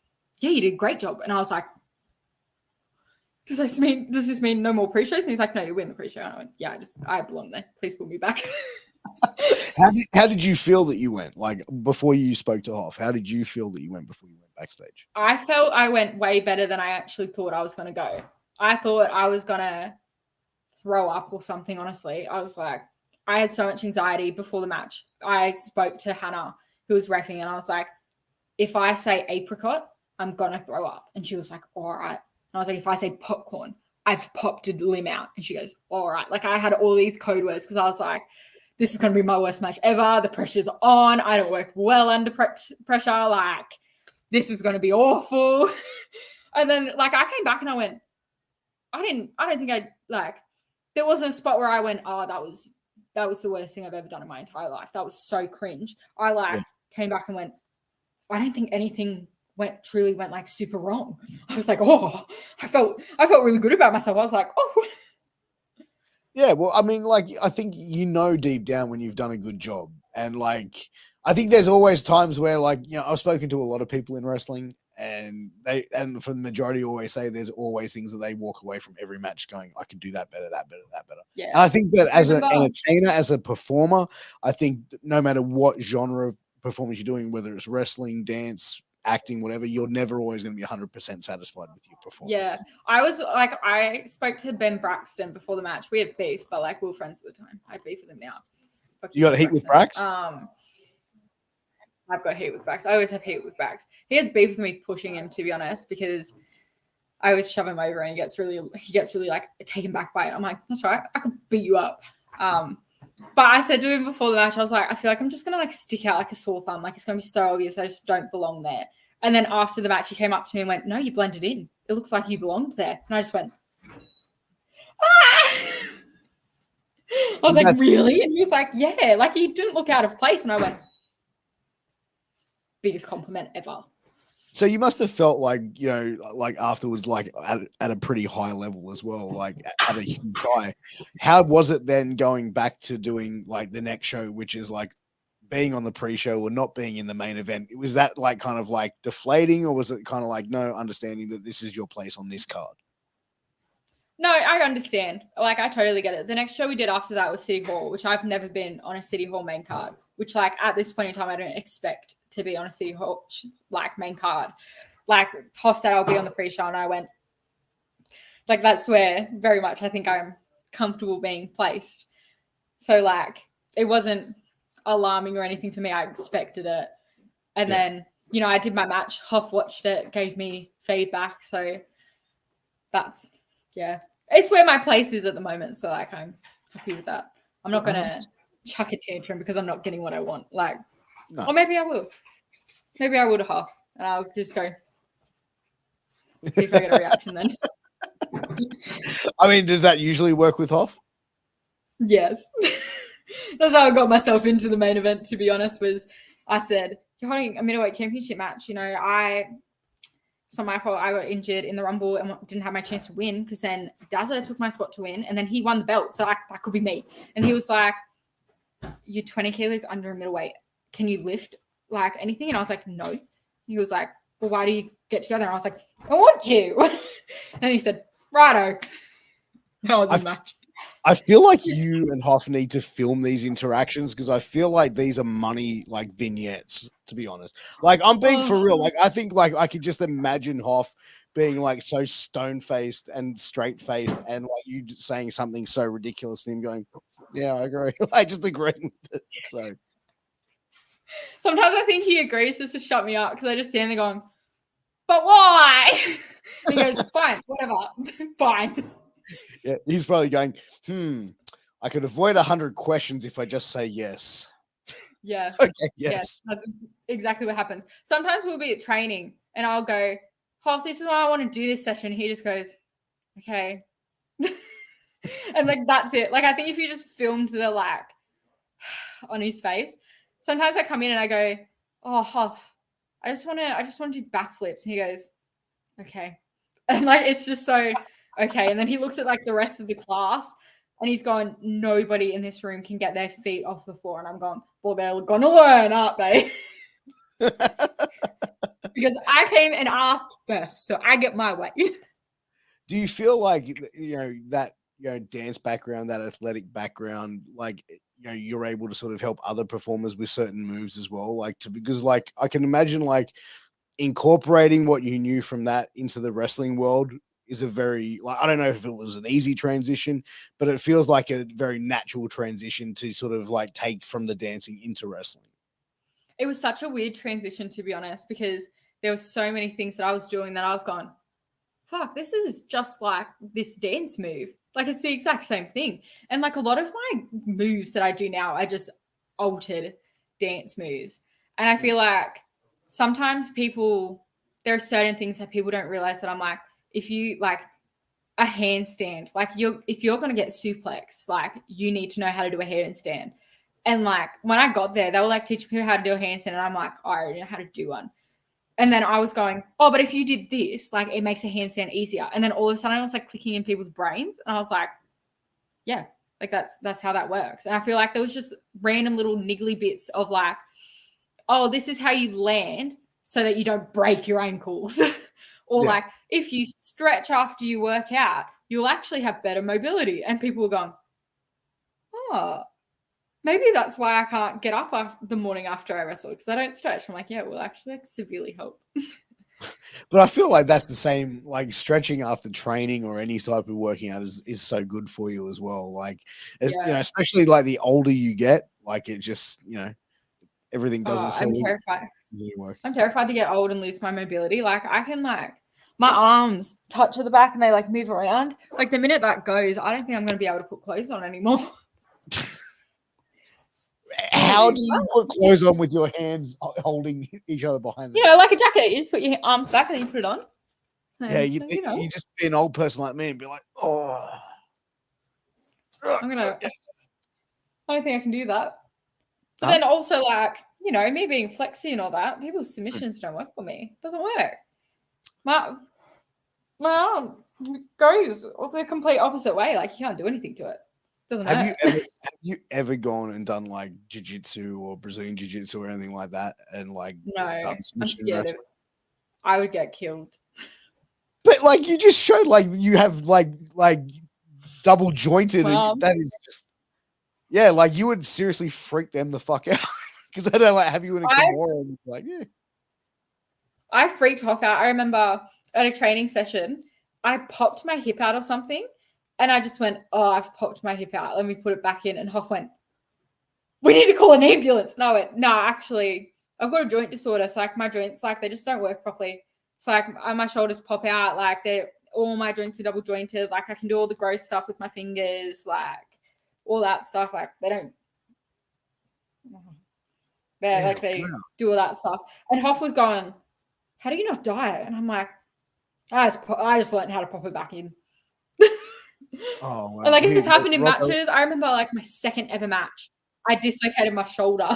yeah, you did a great job. And I was like, does this mean no more pre-shows? And he's like, no, you win the pre-show. And I went, yeah, I belong there. Please put me back. How did you feel that you went? Like before you spoke to Hoff, how did you feel that you went before you went backstage? I felt I went way better than I actually thought I was going to go. I thought I was going to throw up or something, honestly. I was like, I had so much anxiety before the match. I spoke to Hannah, who was reffing, and I was like, if I say apricot, I'm going to throw up. And she was like, all right. And I was like, if I say popcorn, I've popped a limb out. And she goes, all right. Like I had all these code words because I was like, this is going to be my worst match ever. The pressure's on. I don't work well under pressure. Like this is going to be awful. And then like I came back and I went, I don't think there wasn't a spot where I went, oh, that was the worst thing I've ever done in my entire life. That was so cringe. I came back and went, I don't think anything truly went like super wrong. I was like, oh, I felt really good about myself. I was like, oh. Yeah, well, I mean, like, I think deep down when you've done a good job. And like, I think there's always times where like, I've spoken to a lot of people in wrestling and for the majority always say there's always things that they walk away from every match going, I can do that better, that better, that better. Yeah. And I think that as an entertainer, as a performer, I think no matter what genre of performance you're doing, whether it's wrestling, dance, acting, whatever, you're never always going to be 100% satisfied with your performance. Yeah. I spoke to Ben Braxton before the match. We have beef, but like we were friends at the time. I have beef with him now. You got a heat with Brax? I've got heat with Brax. I always have heat with Brax. He has beef with me pushing him, to be honest, because I always shove him over and he gets really like taken back by it. I'm like, that's right. I could beat you up. But I said to him before the match, I was like, I feel like I'm just going to like stick out like a sore thumb. Like it's going to be so obvious. I just don't belong there. And then after the match, he came up to me and went, no, you blended in. It looks like you belonged there. And I just went, ah! I was like, really? And he was like, yeah, like he didn't look out of place. And I went, biggest compliment ever. So you must have felt like, like afterwards, like at a pretty high level as well, like at a huge high. How was it then going back to doing like the next show, which is like being on the pre-show or not being in the main event? Was that like kind of like deflating, or was it kind of like, no, understanding that this is your place on this card? No, I understand. Like I totally get it. The next show we did after that was City Hall, which I've never been on a City Hall main card, which like at this point in time, I don't expect to be on a City Hall like main card. Like Hoff said, I'll be on the pre-show, and I went like that's where very much I think I'm comfortable being placed. So like it wasn't alarming or anything for me. I expected it, and then I did my match. Hoff watched it, gave me feedback. So that's it's where my place is at the moment. So like I'm happy with that. I'm not gonna chuck a tantrum because I'm not getting what I want. Like. No. Or maybe I will. Maybe I would have, and I'll just go see if I get a reaction then. I mean, does that usually work with Hoff? Yes. That's how I got myself into the main event, to be honest, was I said, you're holding a middleweight championship match. You know, it's not my fault. I got injured in the Rumble and didn't have my chance to win because then Dazzler took my spot to win and then he won the belt. So that could be me. And he was like, you're 20 kilos under a middleweight. Can you lift like anything? And I was like, no. He was like, well, why do you get together? And I was like, I want you. And he said, righto. And I was in match. I feel like you and Hoff need to film these interactions because I feel like these are money like vignettes, to be honest. Like I'm being for real. Like I think like I could just imagine Hoff being like so stone faced and straight faced and like you saying something so ridiculous and him going, yeah, I agree. I just agree with it. So sometimes I think he agrees just to shut me up because I just stand there going, but why? And he goes, fine, whatever, fine. Yeah, he's probably going, I could avoid 100 questions if I just say yes. Yeah. Okay, yes. That's exactly what happens. Sometimes we'll be at training and I'll go, Hoff, this is why I want to do this session. He just goes, okay. And like, that's it. Like, I think if you just filmed the like on his face, sometimes I come in and I go, oh, Hoff, I just want to do backflips. And he goes, okay. And like, it's just so, okay. And then he looks at like the rest of the class and he's going, nobody in this room can get their feet off the floor. And I'm going, well, they're going to learn, aren't they? Because I came and asked first, so I get my way. Do you feel like, that, dance background, that athletic background, like, you're able to sort of help other performers with certain moves as well? Because like, I can imagine like incorporating what you knew from that into the wrestling world is a very, like, I don't know if it was an easy transition, but it feels like a very natural transition to sort of like take from the dancing into wrestling. It was such a weird transition, to be honest, because there were so many things that I was doing that I was going, fuck, this is just like this dance move. Like it's the exact same thing. And like a lot of my moves that I do now are just altered dance moves. And I feel like sometimes there are certain things that people don't realize that I'm like, if you like a handstand, like if you're going to get suplex, like you need to know how to do a handstand. And like when I got there, they were like teaching people how to do a handstand. And I'm like, I already know how to do one. And then I was going, oh, but if you did this, like it makes a handstand easier. And then all of a sudden I was like clicking in people's brains. And I was like, yeah, like that's how that works. And I feel like there was just random little niggly bits of like, oh, this is how you land so that you don't break your ankles. Or like if you stretch after you work out, you'll actually have better mobility. And people were going, oh, maybe that's why I can't get up the morning after I wrestle because I don't stretch. I'm like, yeah, it will actually like severely help. But I feel like that's the same, like stretching after training or any type of working out is so good for you as well. Like, especially like the older you get, like it just, everything doesn't. I'm terrified. I'm terrified to get old and lose my mobility. Like I can like my arms touch at the back and they like move around. Like the minute that goes, I don't think I'm going to be able to put clothes on anymore. How do you put clothes on with your hands holding each other behind them? Like a jacket. You just put your arms back and then you put it on. And, you just be an old person like me and be like, oh. I don't think I can do that. But then also like, me being flexy and all that, people's submissions don't work for me. It doesn't work. My arm goes the complete opposite way. Like you can't do anything to it. Doesn't have you ever gone and done like jiu-jitsu or Brazilian jiu-jitsu or anything like that? And like no, I'm scared of it. I would get killed. But like you just showed like you have like double jointed and that is just like you would seriously freak them the fuck out because I don't like have you in a Kimura and like I freaked Hoff out. I remember at a training session, I popped my hip out or something. And I just went, oh, I've popped my hip out. Let me put it back in. And Hoff went, we need to call an ambulance. And I went, no, actually, I've got a joint disorder. So like my joints, like they just don't work properly. So like my shoulders pop out. Like all my joints are double jointed. Like I can do all the gross stuff with my fingers, like all that stuff. Like they don't. They do all that stuff. And Hoff was going, how do you not die? And I'm like, I just learned how to pop it back in. Oh, wow. And like if this Who, happened in Robbo? matches, I remember like my second ever match, I dislocated my shoulder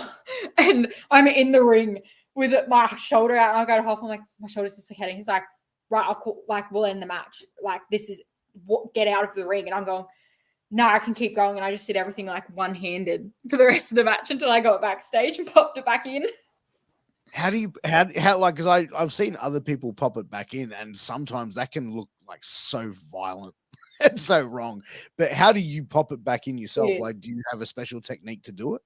and I'm in the ring with my shoulder out and I go to Hoff, I'm like, my shoulder's dislocating. He's like, right, I'll call, like, we'll end the match. Like, this is what, get out of the ring. And I'm going, no, I can keep going. And I just did everything like one-handed for the rest of the match until I got backstage and popped it back in. How do you, how like, because I've seen other people pop it back in and sometimes that can look like so violent and so wrong. But how do you pop it back in yourself? Like, do you have a special technique to do it?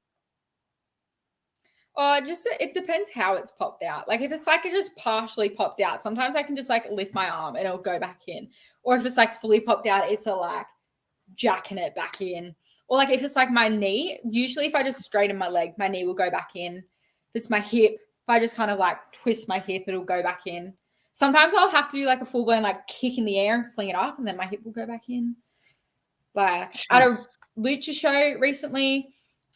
It depends how it's popped out. Like if it's like it just partially popped out, sometimes I can just like lift my arm and it'll go back in. Or if it's like fully popped out, it's a like jacking it back in. Or like if it's like my knee, usually if I just straighten my leg, my knee will go back in. If it's my hip, if I just kind of like twist my hip, it'll go back in. Sometimes I'll have to do like a full blown like kick in the air and fling it up and then my hip will go back in. Like at a lucha show recently,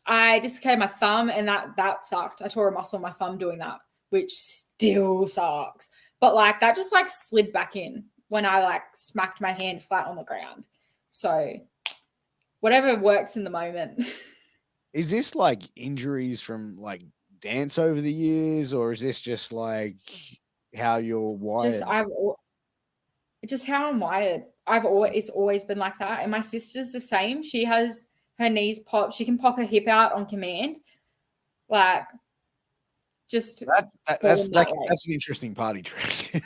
I dislocated my thumb and that sucked. I tore a muscle in my thumb doing that, which still sucks. But like that just like slid back in when I like smacked my hand flat on the ground. So whatever works in the moment. Is this like injuries from like dance over the years, or is this just like how you're wired? Just how I'm wired. It's always been like that. And my sister's the same. She has her knees pop. She can pop her hip out on command. Like, just that's an interesting party trick.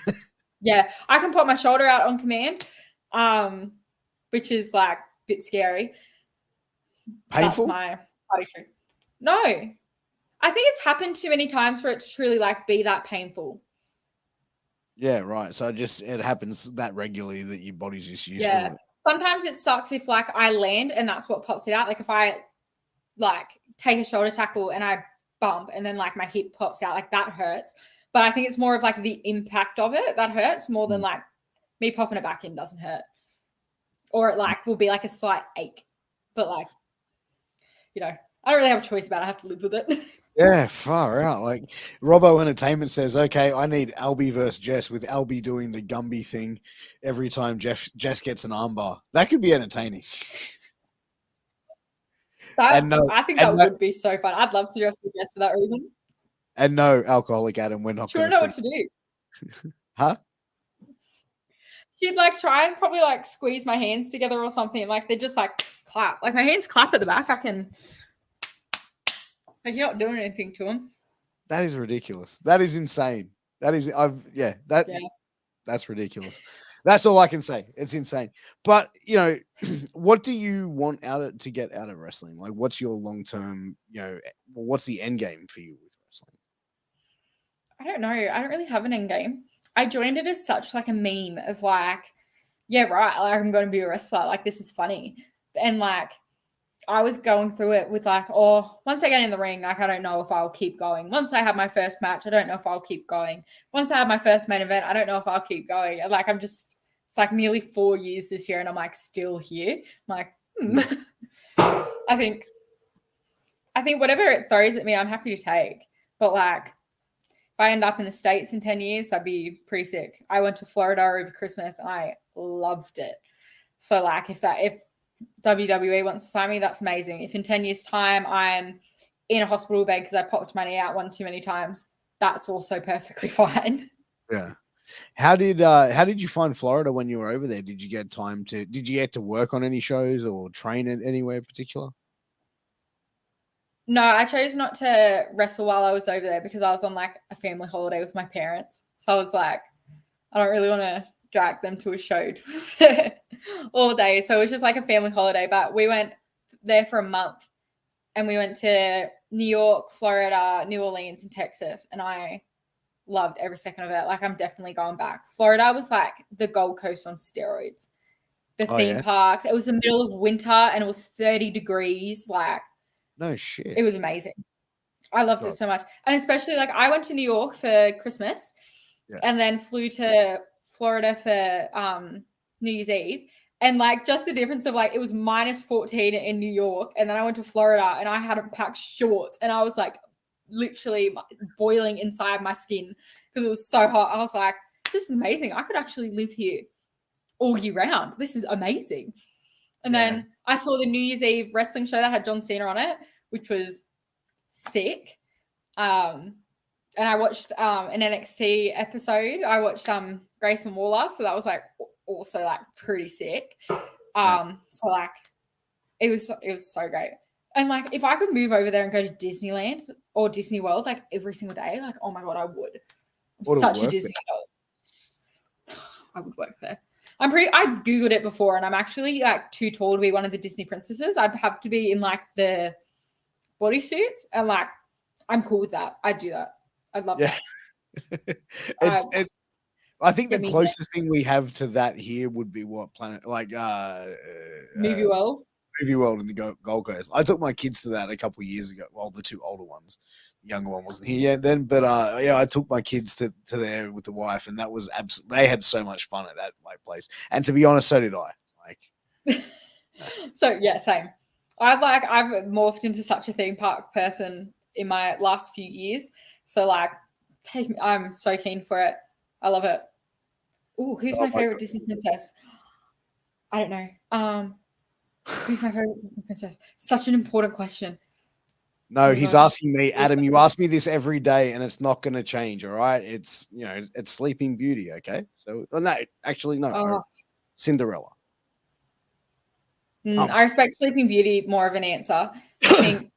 Yeah, I can pop my shoulder out on command, which is like a bit scary. Painful? That's my party trick. No, I think it's happened too many times for it to truly like be that painful. Yeah, right. So it happens that regularly that your body's just used to it. Sometimes it sucks if like I land and that's what pops it out. Like if I like take a shoulder tackle and I bump and then like my hip pops out, like that hurts. But I think it's more of like the impact of it that hurts more than like me popping it back in doesn't hurt. Or it like will be like a slight ache. But like, you know, I don't really have a choice about it. I have to live with it. Yeah, far out. Like Robbo Entertainment says, okay, I need Albie versus Jess with Albie doing the Gumby thing every time Jess gets an armbar. That could be entertaining. I think that would be so fun. I'd love to dress with Jess for that reason. And no, Alcoholic Adam, we're not going to know what to do. Huh? She'd like try and probably like squeeze my hands together or something. Like they just like clap. Like my hands clap at the back. I can. Like you're not doing anything to them. That is ridiculous. That is insane. That's ridiculous. That's all I can say. It's insane. But you know, what do you want to get out of wrestling? Like, what's your long term? You know, what's the end game for you with wrestling? I don't know. I don't really have an end game. I joined it as such like a meme of like, yeah, right. Like I'm going to be a wrestler. Like this is funny, and like. I was going through it with like, once I get in the ring, like, I don't know if I'll keep going. Once I have my first match, I don't know if I'll keep going. Once I have my first main event, I don't know if I'll keep going. And like, it's like nearly 4 years this year and I'm like still here. I'm like, I think whatever it throws at me, I'm happy to take. But like, if I end up in the States in 10 years, that'd be pretty sick. I went to Florida over Christmas and I loved it. So like, if WWE wants to sign me, that's amazing. If in 10 years' time I'm in a hospital bed because I popped my knee out one too many times, that's also perfectly fine. Yeah. How did you find Florida when you were over there? Did you get to work on any shows or train in anywhere in particular? No, I chose not to wrestle while I was over there because I was on like a family holiday with my parents. So I was like, I don't really want to drag them to a show all day. So it was just like a family holiday. But we went there for a month and we went to New York, Florida, New Orleans, and Texas. And I loved every second of it. Like I'm definitely going back. Florida was like the Gold Coast on steroids. The theme parks. It was the middle of winter and it was 30 degrees. Like no shit. It was amazing. I loved it so much. And especially like I went to New York for Christmas and then flew to Florida for New Year's Eve. And like just the difference of like it was minus 14 in New York. And then I went to Florida and I hadn't packed shorts and I was like literally boiling inside my skin because it was so hot. I was like, this is amazing. I could actually live here all year round. This is amazing. And then I saw the New Year's Eve wrestling show that had John Cena on it, which was sick. And I watched an NXT episode. I watched Grayson Waller, so that was like also like pretty sick. So like it was so great. And like if I could move over there and go to Disneyland or Disney World like every single day, like oh my god, I would. I'm such a Disney girl. I would work there. I've Googled it before and I'm actually like too tall to be one of the Disney princesses. I'd have to be in like the bodysuits and like I'm cool with that. I'd do that. I'd love that. I think the closest thing we have to that here would be what planet like Movie World. Movie World in the Gold Coast. I took my kids to that a couple of years ago. Well, the two older ones. The younger one wasn't here yet then, but I took my kids to there with the wife, and that was absolutely. They had so much fun at that place. And to be honest, so did I. Like, so yeah, same. I've morphed into such a theme park person in my last few years. So like, I'm so keen for it. I love it. Ooh, who's my favorite Disney princess? I don't know. Who's my favorite Disney princess? Such an important question. No, he's asking me, Adam. You ask me this every day, and it's not going to change. All right, it's it's Sleeping Beauty. Okay, so no, actually no, Cinderella. I respect Sleeping Beauty more of an answer. I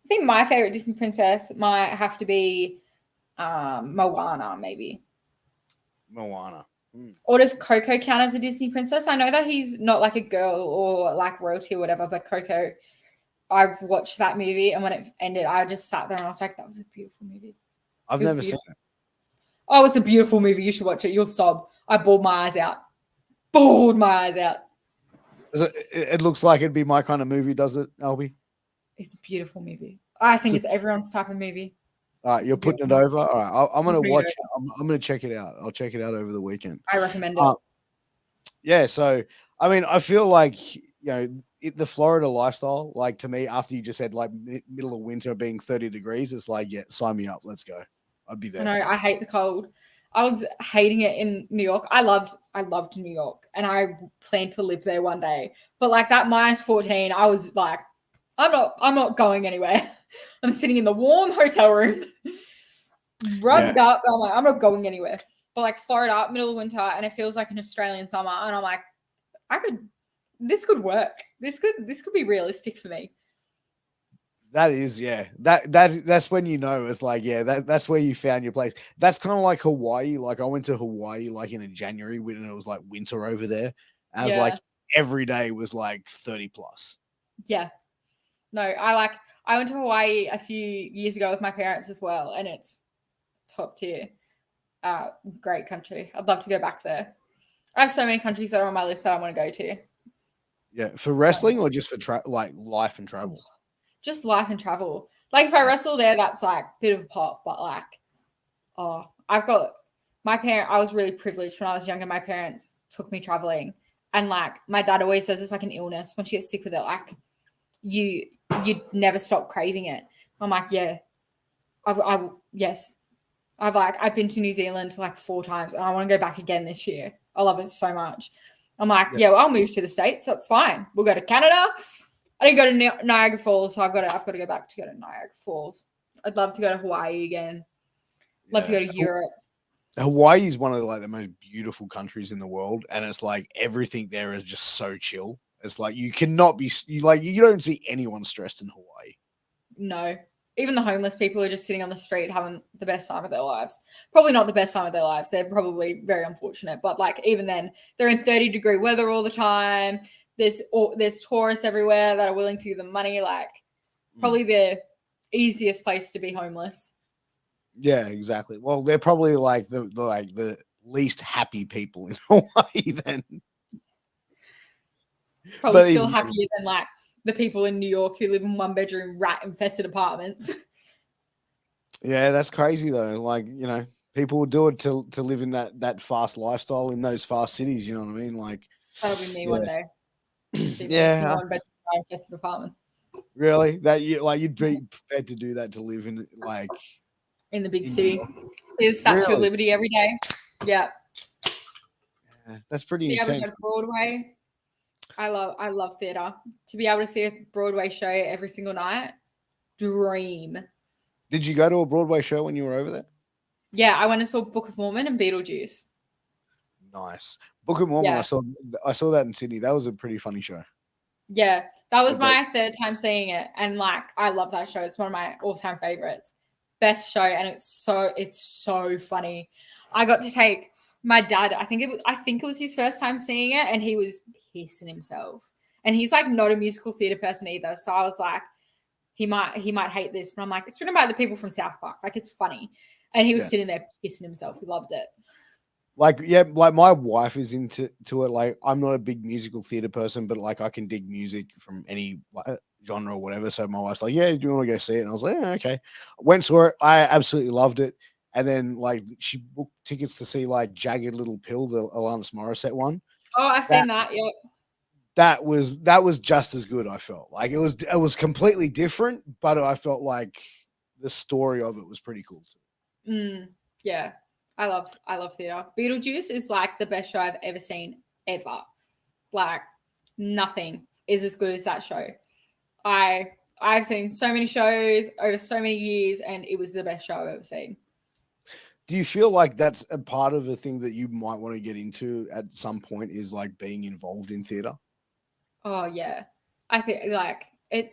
think my favorite Disney princess might have to be Moana, maybe. Moana. Or does Coco count as a Disney princess? I know that he's not like a girl or like royalty or whatever, but Coco, I've watched that movie and when it ended, I just sat there and I was like, that was a beautiful movie. I've never seen it. Oh, it's a beautiful movie. You should watch it. You'll sob. I bawled my eyes out. Bawled my eyes out. It looks like it'd be my kind of movie, does it, Albie? It's a beautiful movie. I think it's everyone's type of movie. All right, you're putting it over. All right, I'm going to watch it. I'm going to check it out. I'll check it out over the weekend. I recommend it. Yeah, so I mean, I feel like the Florida lifestyle, like to me, after you just said like middle of winter being 30 degrees, it's like sign me up. Let's go. I'd be there. I know. I hate the cold. I was hating it in New York. I loved New York, and I planned to live there one day. But like that -14, I was like, I'm not going anywhere. I'm sitting in the warm hotel room, rugged up. I'm like, I'm not going anywhere. But like Florida, middle of winter, and it feels like an Australian summer, and I'm like, this could work. This could be realistic for me. That is, that's when it's like, that's where you found your place. That's kind of like Hawaii. Like I went to Hawaii like in January when it was like winter over there. And I was like, every day was like 30 plus. Yeah. No, I went to Hawaii a few years ago with my parents as well, and it's top tier. Great country. I'd love to go back there. I have so many countries that are on my list that I want to go to. Yeah, for wrestling or just for like life and travel? Just life and travel. Like if I wrestle there, that's like a bit of a pop, but like, I've got I was really privileged when I was younger. My parents took me traveling, and like my dad always says it's like an illness. When she gets sick with it, like you'd never stop craving it. I'm like, yeah, yes. I've been to New Zealand like 4 times and I want to go back again this year. I love it so much. I'm like, well, I'll move to the States. That's fine. We'll go to Canada. I didn't go to Niagara Falls, so I've got to go back to Niagara Falls. I'd love to go to Hawaii again. Love to go to Europe. Hawaii is one of the most beautiful countries in the world, and it's like everything there is just so chill. It's like you cannot be you don't see anyone stressed in Hawaii. No. Even the homeless people are just sitting on the street having the best time of their lives. Probably not the best time of their lives. They're probably very unfortunate. But like even then, they're in 30-degree weather all the time. There's tourists everywhere that are willing to give them money. Like probably the easiest place to be homeless. Yeah, exactly. Well, they're probably like the least happy people in Hawaii then. Probably still happier than like the people in New York who live in 1-bedroom rat-infested apartments. Yeah, that's crazy though. Like, people will do it to live in that fast lifestyle in those fast cities. You know what I mean? Like that'll be me one day. Yeah, 1-bedroom rat-infested apartment. Really? That you'd be prepared to do that to live in like in the big city? See the Statue of Liberty every day. Yeah, that's pretty intense. Broadway. I love theatre. To be able to see a Broadway show every single night, dream. Did you go to a Broadway show when you were over there? Yeah, I went and saw Book of Mormon and Beetlejuice. Nice. Book of Mormon. Yeah. I saw that in Sydney. That was a pretty funny show. Yeah, that was my third time seeing it, and like I love that show. It's one of my all-time favorites. Best show, and it's so funny. I got to take my dad. I think it was his first time seeing it, and he was pissing himself. And he's like not a musical theater person either, so I was like, he might hate this, but I'm like, it's written by the people from South Park. Like it's funny, and he was sitting there pissing himself. He loved it. Like, yeah, like my wife is into it. Like, I'm not a big musical theater person, but like I can dig music from any genre or whatever. So my wife's like, yeah, do you want to go see it? And I was like, yeah, okay. Went, saw it. I absolutely loved it. And then like she booked tickets to see like Jagged Little Pill, the Alanis Morissette one. Oh, I've seen that. Yeah. That was just as good. I felt like it was completely different, but I felt like the story of it was pretty cool too. Yeah. I love theatre. Beetlejuice is like the best show I've ever seen ever. Like nothing is as good as that show. I've seen so many shows over so many years, and it was the best show I've ever seen. Do you feel like that's a part of the thing that you might want to get into at some point is like being involved in theatre? Oh yeah. I think like it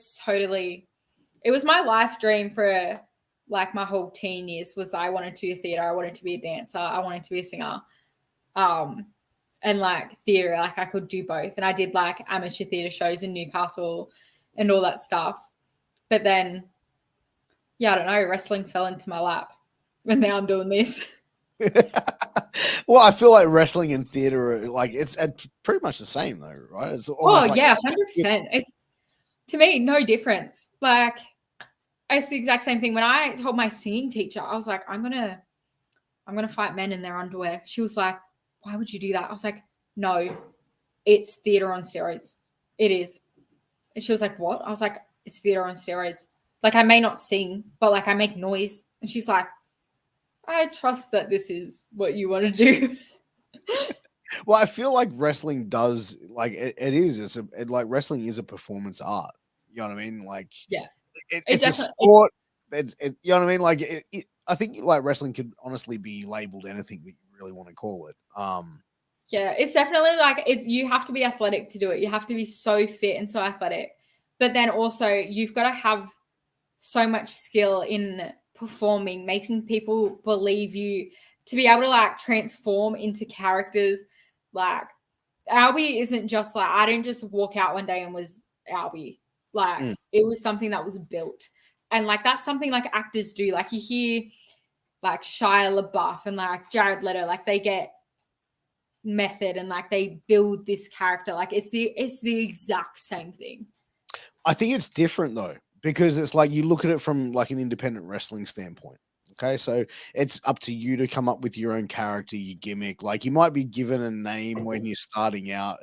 was my life dream for like my whole teen years was I wanted to do theatre. I wanted to be a dancer. I wanted to be a singer. And like theatre, like I could do both. And I did like amateur theatre shows in Newcastle and all that stuff. But then, yeah, I don't know, wrestling fell into my lap. And now I'm doing this. Well, I feel like wrestling and theatre are like it's pretty much the same though, right? It's almost like, yeah, 100%. It's to me no difference. Like it's the exact same thing. When I told my singing teacher, I was like, I'm gonna fight men in their underwear. She was like, why would you do that? I was like, no, it's theatre on steroids. It is. And she was like, what? I was like, it's theatre on steroids. Like I may not sing, but like I make noise. And she's like, I trust that this is what you want to do. Well, I feel like wrestling does like it is. Like wrestling is a performance art. You know what I mean? Like, yeah, it's a sport. You know what I mean? Like, I think like wrestling could honestly be labeled anything that you really want to call it. Yeah, it's definitely like you have to be athletic to do it. You have to be so fit and so athletic, but then also you've got to have so much skill in performing, making people believe you, to be able to like transform into characters. Like Albie isn't just like, I didn't just walk out one day and was Albie. Like it was something that was built. And like that's something like actors do. Like you hear like Shia LaBeouf and like Jared Leto, like they get method and like they build this character. Like it's the exact same thing. I think it's different though, because it's like you look at it from like an independent wrestling standpoint. Okay, so it's up to you to come up with your own character, your gimmick. Like you might be given a name when you're starting out,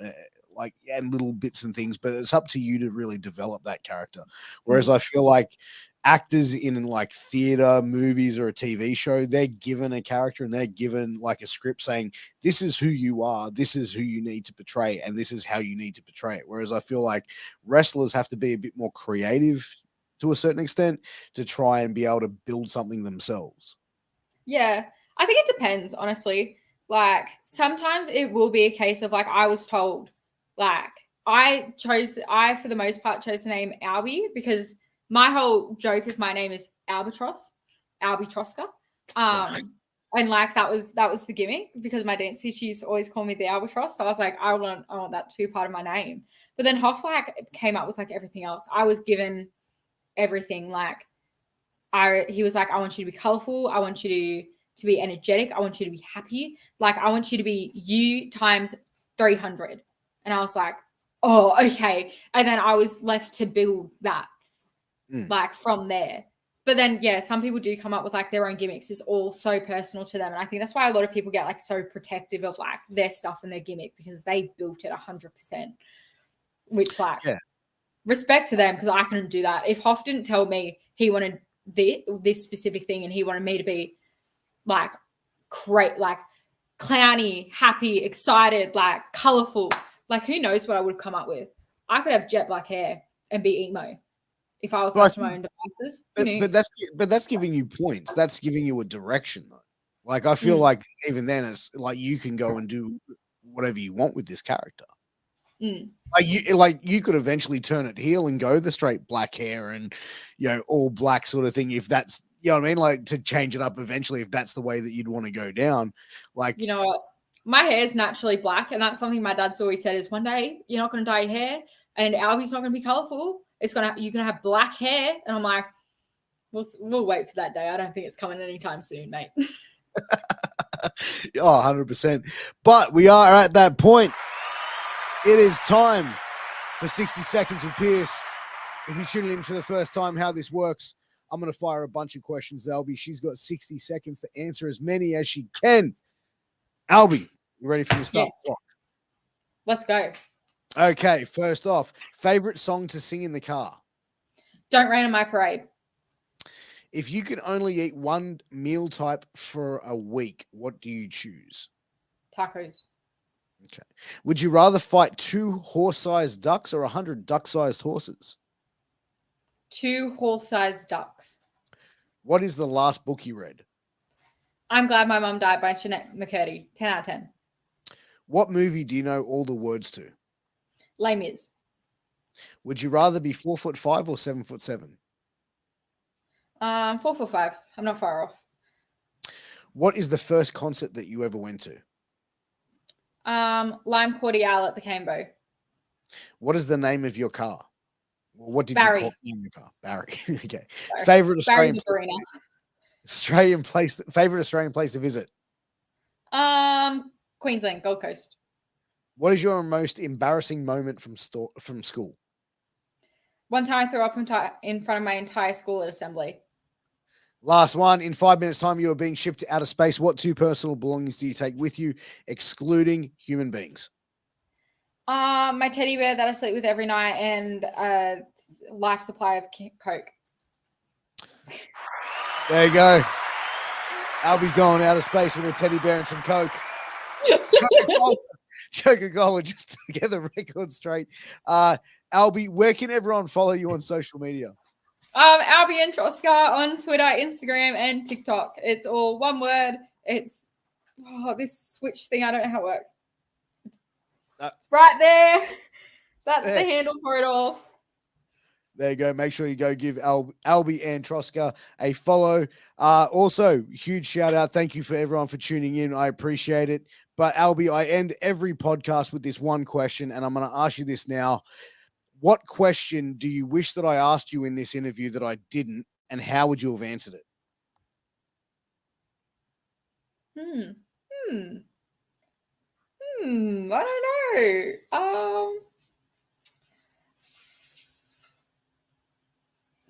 like and little bits and things, but it's up to you to really develop that character. Whereas I feel like actors in like theater, movies, or a TV show, they're given a character and they're given like a script saying, this is who you are, this is who you need to portray, and this is how you need to portray it. Whereas I feel like wrestlers have to be a bit more creative to a certain extent to try and be able to build something themselves. Yeah, I think it depends, honestly. Like sometimes it will be a case of like I was told, like I for the most part chose the name Albie because my whole joke of my name is Albatross, Albie Troska. And like that was the gimmick because my dance teacher used to always call me the Albatross. So I was like, I want that to be part of my name. But then Hoff like came up with like everything else. I was given everything. Like he was like, I want you to be colorful. I want you to be energetic. I want you to be happy. Like I want you to be you times 300. And I was like, oh, okay. And then I was left to build that like from there. But then, yeah, some people do come up with like their own gimmicks. It's all so personal to them. And I think that's why a lot of people get like so protective of like their stuff and their gimmick because they built it 100%, which like respect to them because I couldn't do that. If Hoff didn't tell me he wanted this specific thing and he wanted me to be like great, like clowny, happy, excited, like colorful, Like, who knows what I would come up with? I could have jet black hair and be emo if I was left to my own devices. But that's giving you points. That's giving you a direction, though. Like, I feel like even then, it's like you can go and do whatever you want with this character. Like you could eventually turn it heel and go the straight black hair and all black sort of thing. If that's what I mean, like to change it up eventually, if that's the way that you'd want to go down. Like, you know what? My hair is naturally black, and that's something my dad's always said is one day you're not going to dye your hair, and Albie's not going to be colorful. You're going to have black hair, and I'm like, we'll wait for that day. I don't think it's coming anytime soon, mate. 100%. But we are at that point. It is time for 60 seconds with Piers. If you're tuning in for the first time, how this works, I'm going to fire a bunch of questions to Albie. She's got 60 seconds to answer as many as she can. Albie, you ready for your start? Yes. Let's go. Okay, first off, favorite song to sing in the car? Don't Rain on My Parade. If you could only eat one meal type for a week, what do you choose? Tacos. Okay. Would you rather fight 2 horse-sized ducks or 100 duck-sized horses? 2 horse-sized ducks. What is the last book you read? I'm Glad My Mum Died by Jeanette McCurdy. 10 out of 10. What movie do you know all the words to? Les Mis. Would you rather be 4'5" or 7'7"? 4'5". I'm not far off. What is the first concert that you ever went to? Lime Cordiale at the Cambo. What is the name of your car? Well, what did Barry. you call your car? Barry. Okay. Barry. Favorite Australian place. Favorite Australian place to visit? Queensland, Gold Coast. What is your most embarrassing moment from school? One time I threw up in front of my entire school at assembly. Last one. In 5 minutes' time, you are being shipped to outer space. What 2 personal belongings do you take with you, excluding human beings? My teddy bear that I sleep with every night and a life supply of Coke. There you go. Albie's going out of space with a teddy bear and some Coke. Coca-Cola, just to get the record straight. Albie, where can everyone follow you on social media? Albie and Troska on Twitter, Instagram, and TikTok. It's all one word. It's this switch thing. I don't know how it works. It's right there. That's the handle for it all. There you go. Make sure you go give Albie and Troska a follow. Also, huge shout out. Thank you for everyone for tuning in. I appreciate it. But Albie, I end every podcast with this one question, and I'm going to ask you this now. What question do you wish that I asked you in this interview that I didn't, and how would you have answered it? I don't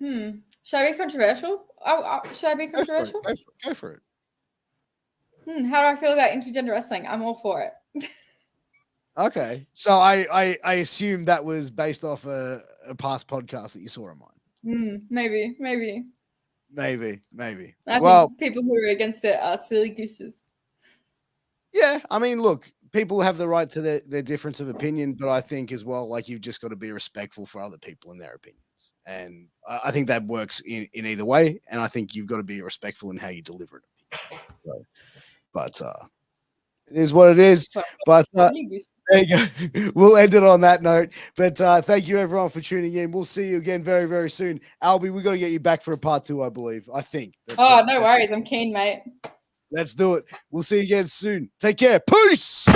know. Should I be controversial? Should I be controversial? Go for it. How do I feel about intergender wrestling? I'm all for it. Okay. So I assume that was based off a past podcast that you saw on mine. Maybe. I think people who are against it are silly gooses. Yeah. I mean, look, people have the right to their difference of opinion, but I think as well, like, you've just got to be respectful for other people and their opinions. And I think that works in either way. And I think you've got to be respectful in how you deliver it. So, but it is what it is. But there you go. We'll end it on that note. But thank you, everyone, for tuning in. We'll see you again very, very soon. Albie, we've got to get you back for a part 2, I believe. I think. No worries. I'm keen, mate. Let's do it. We'll see you again soon. Take care. Peace.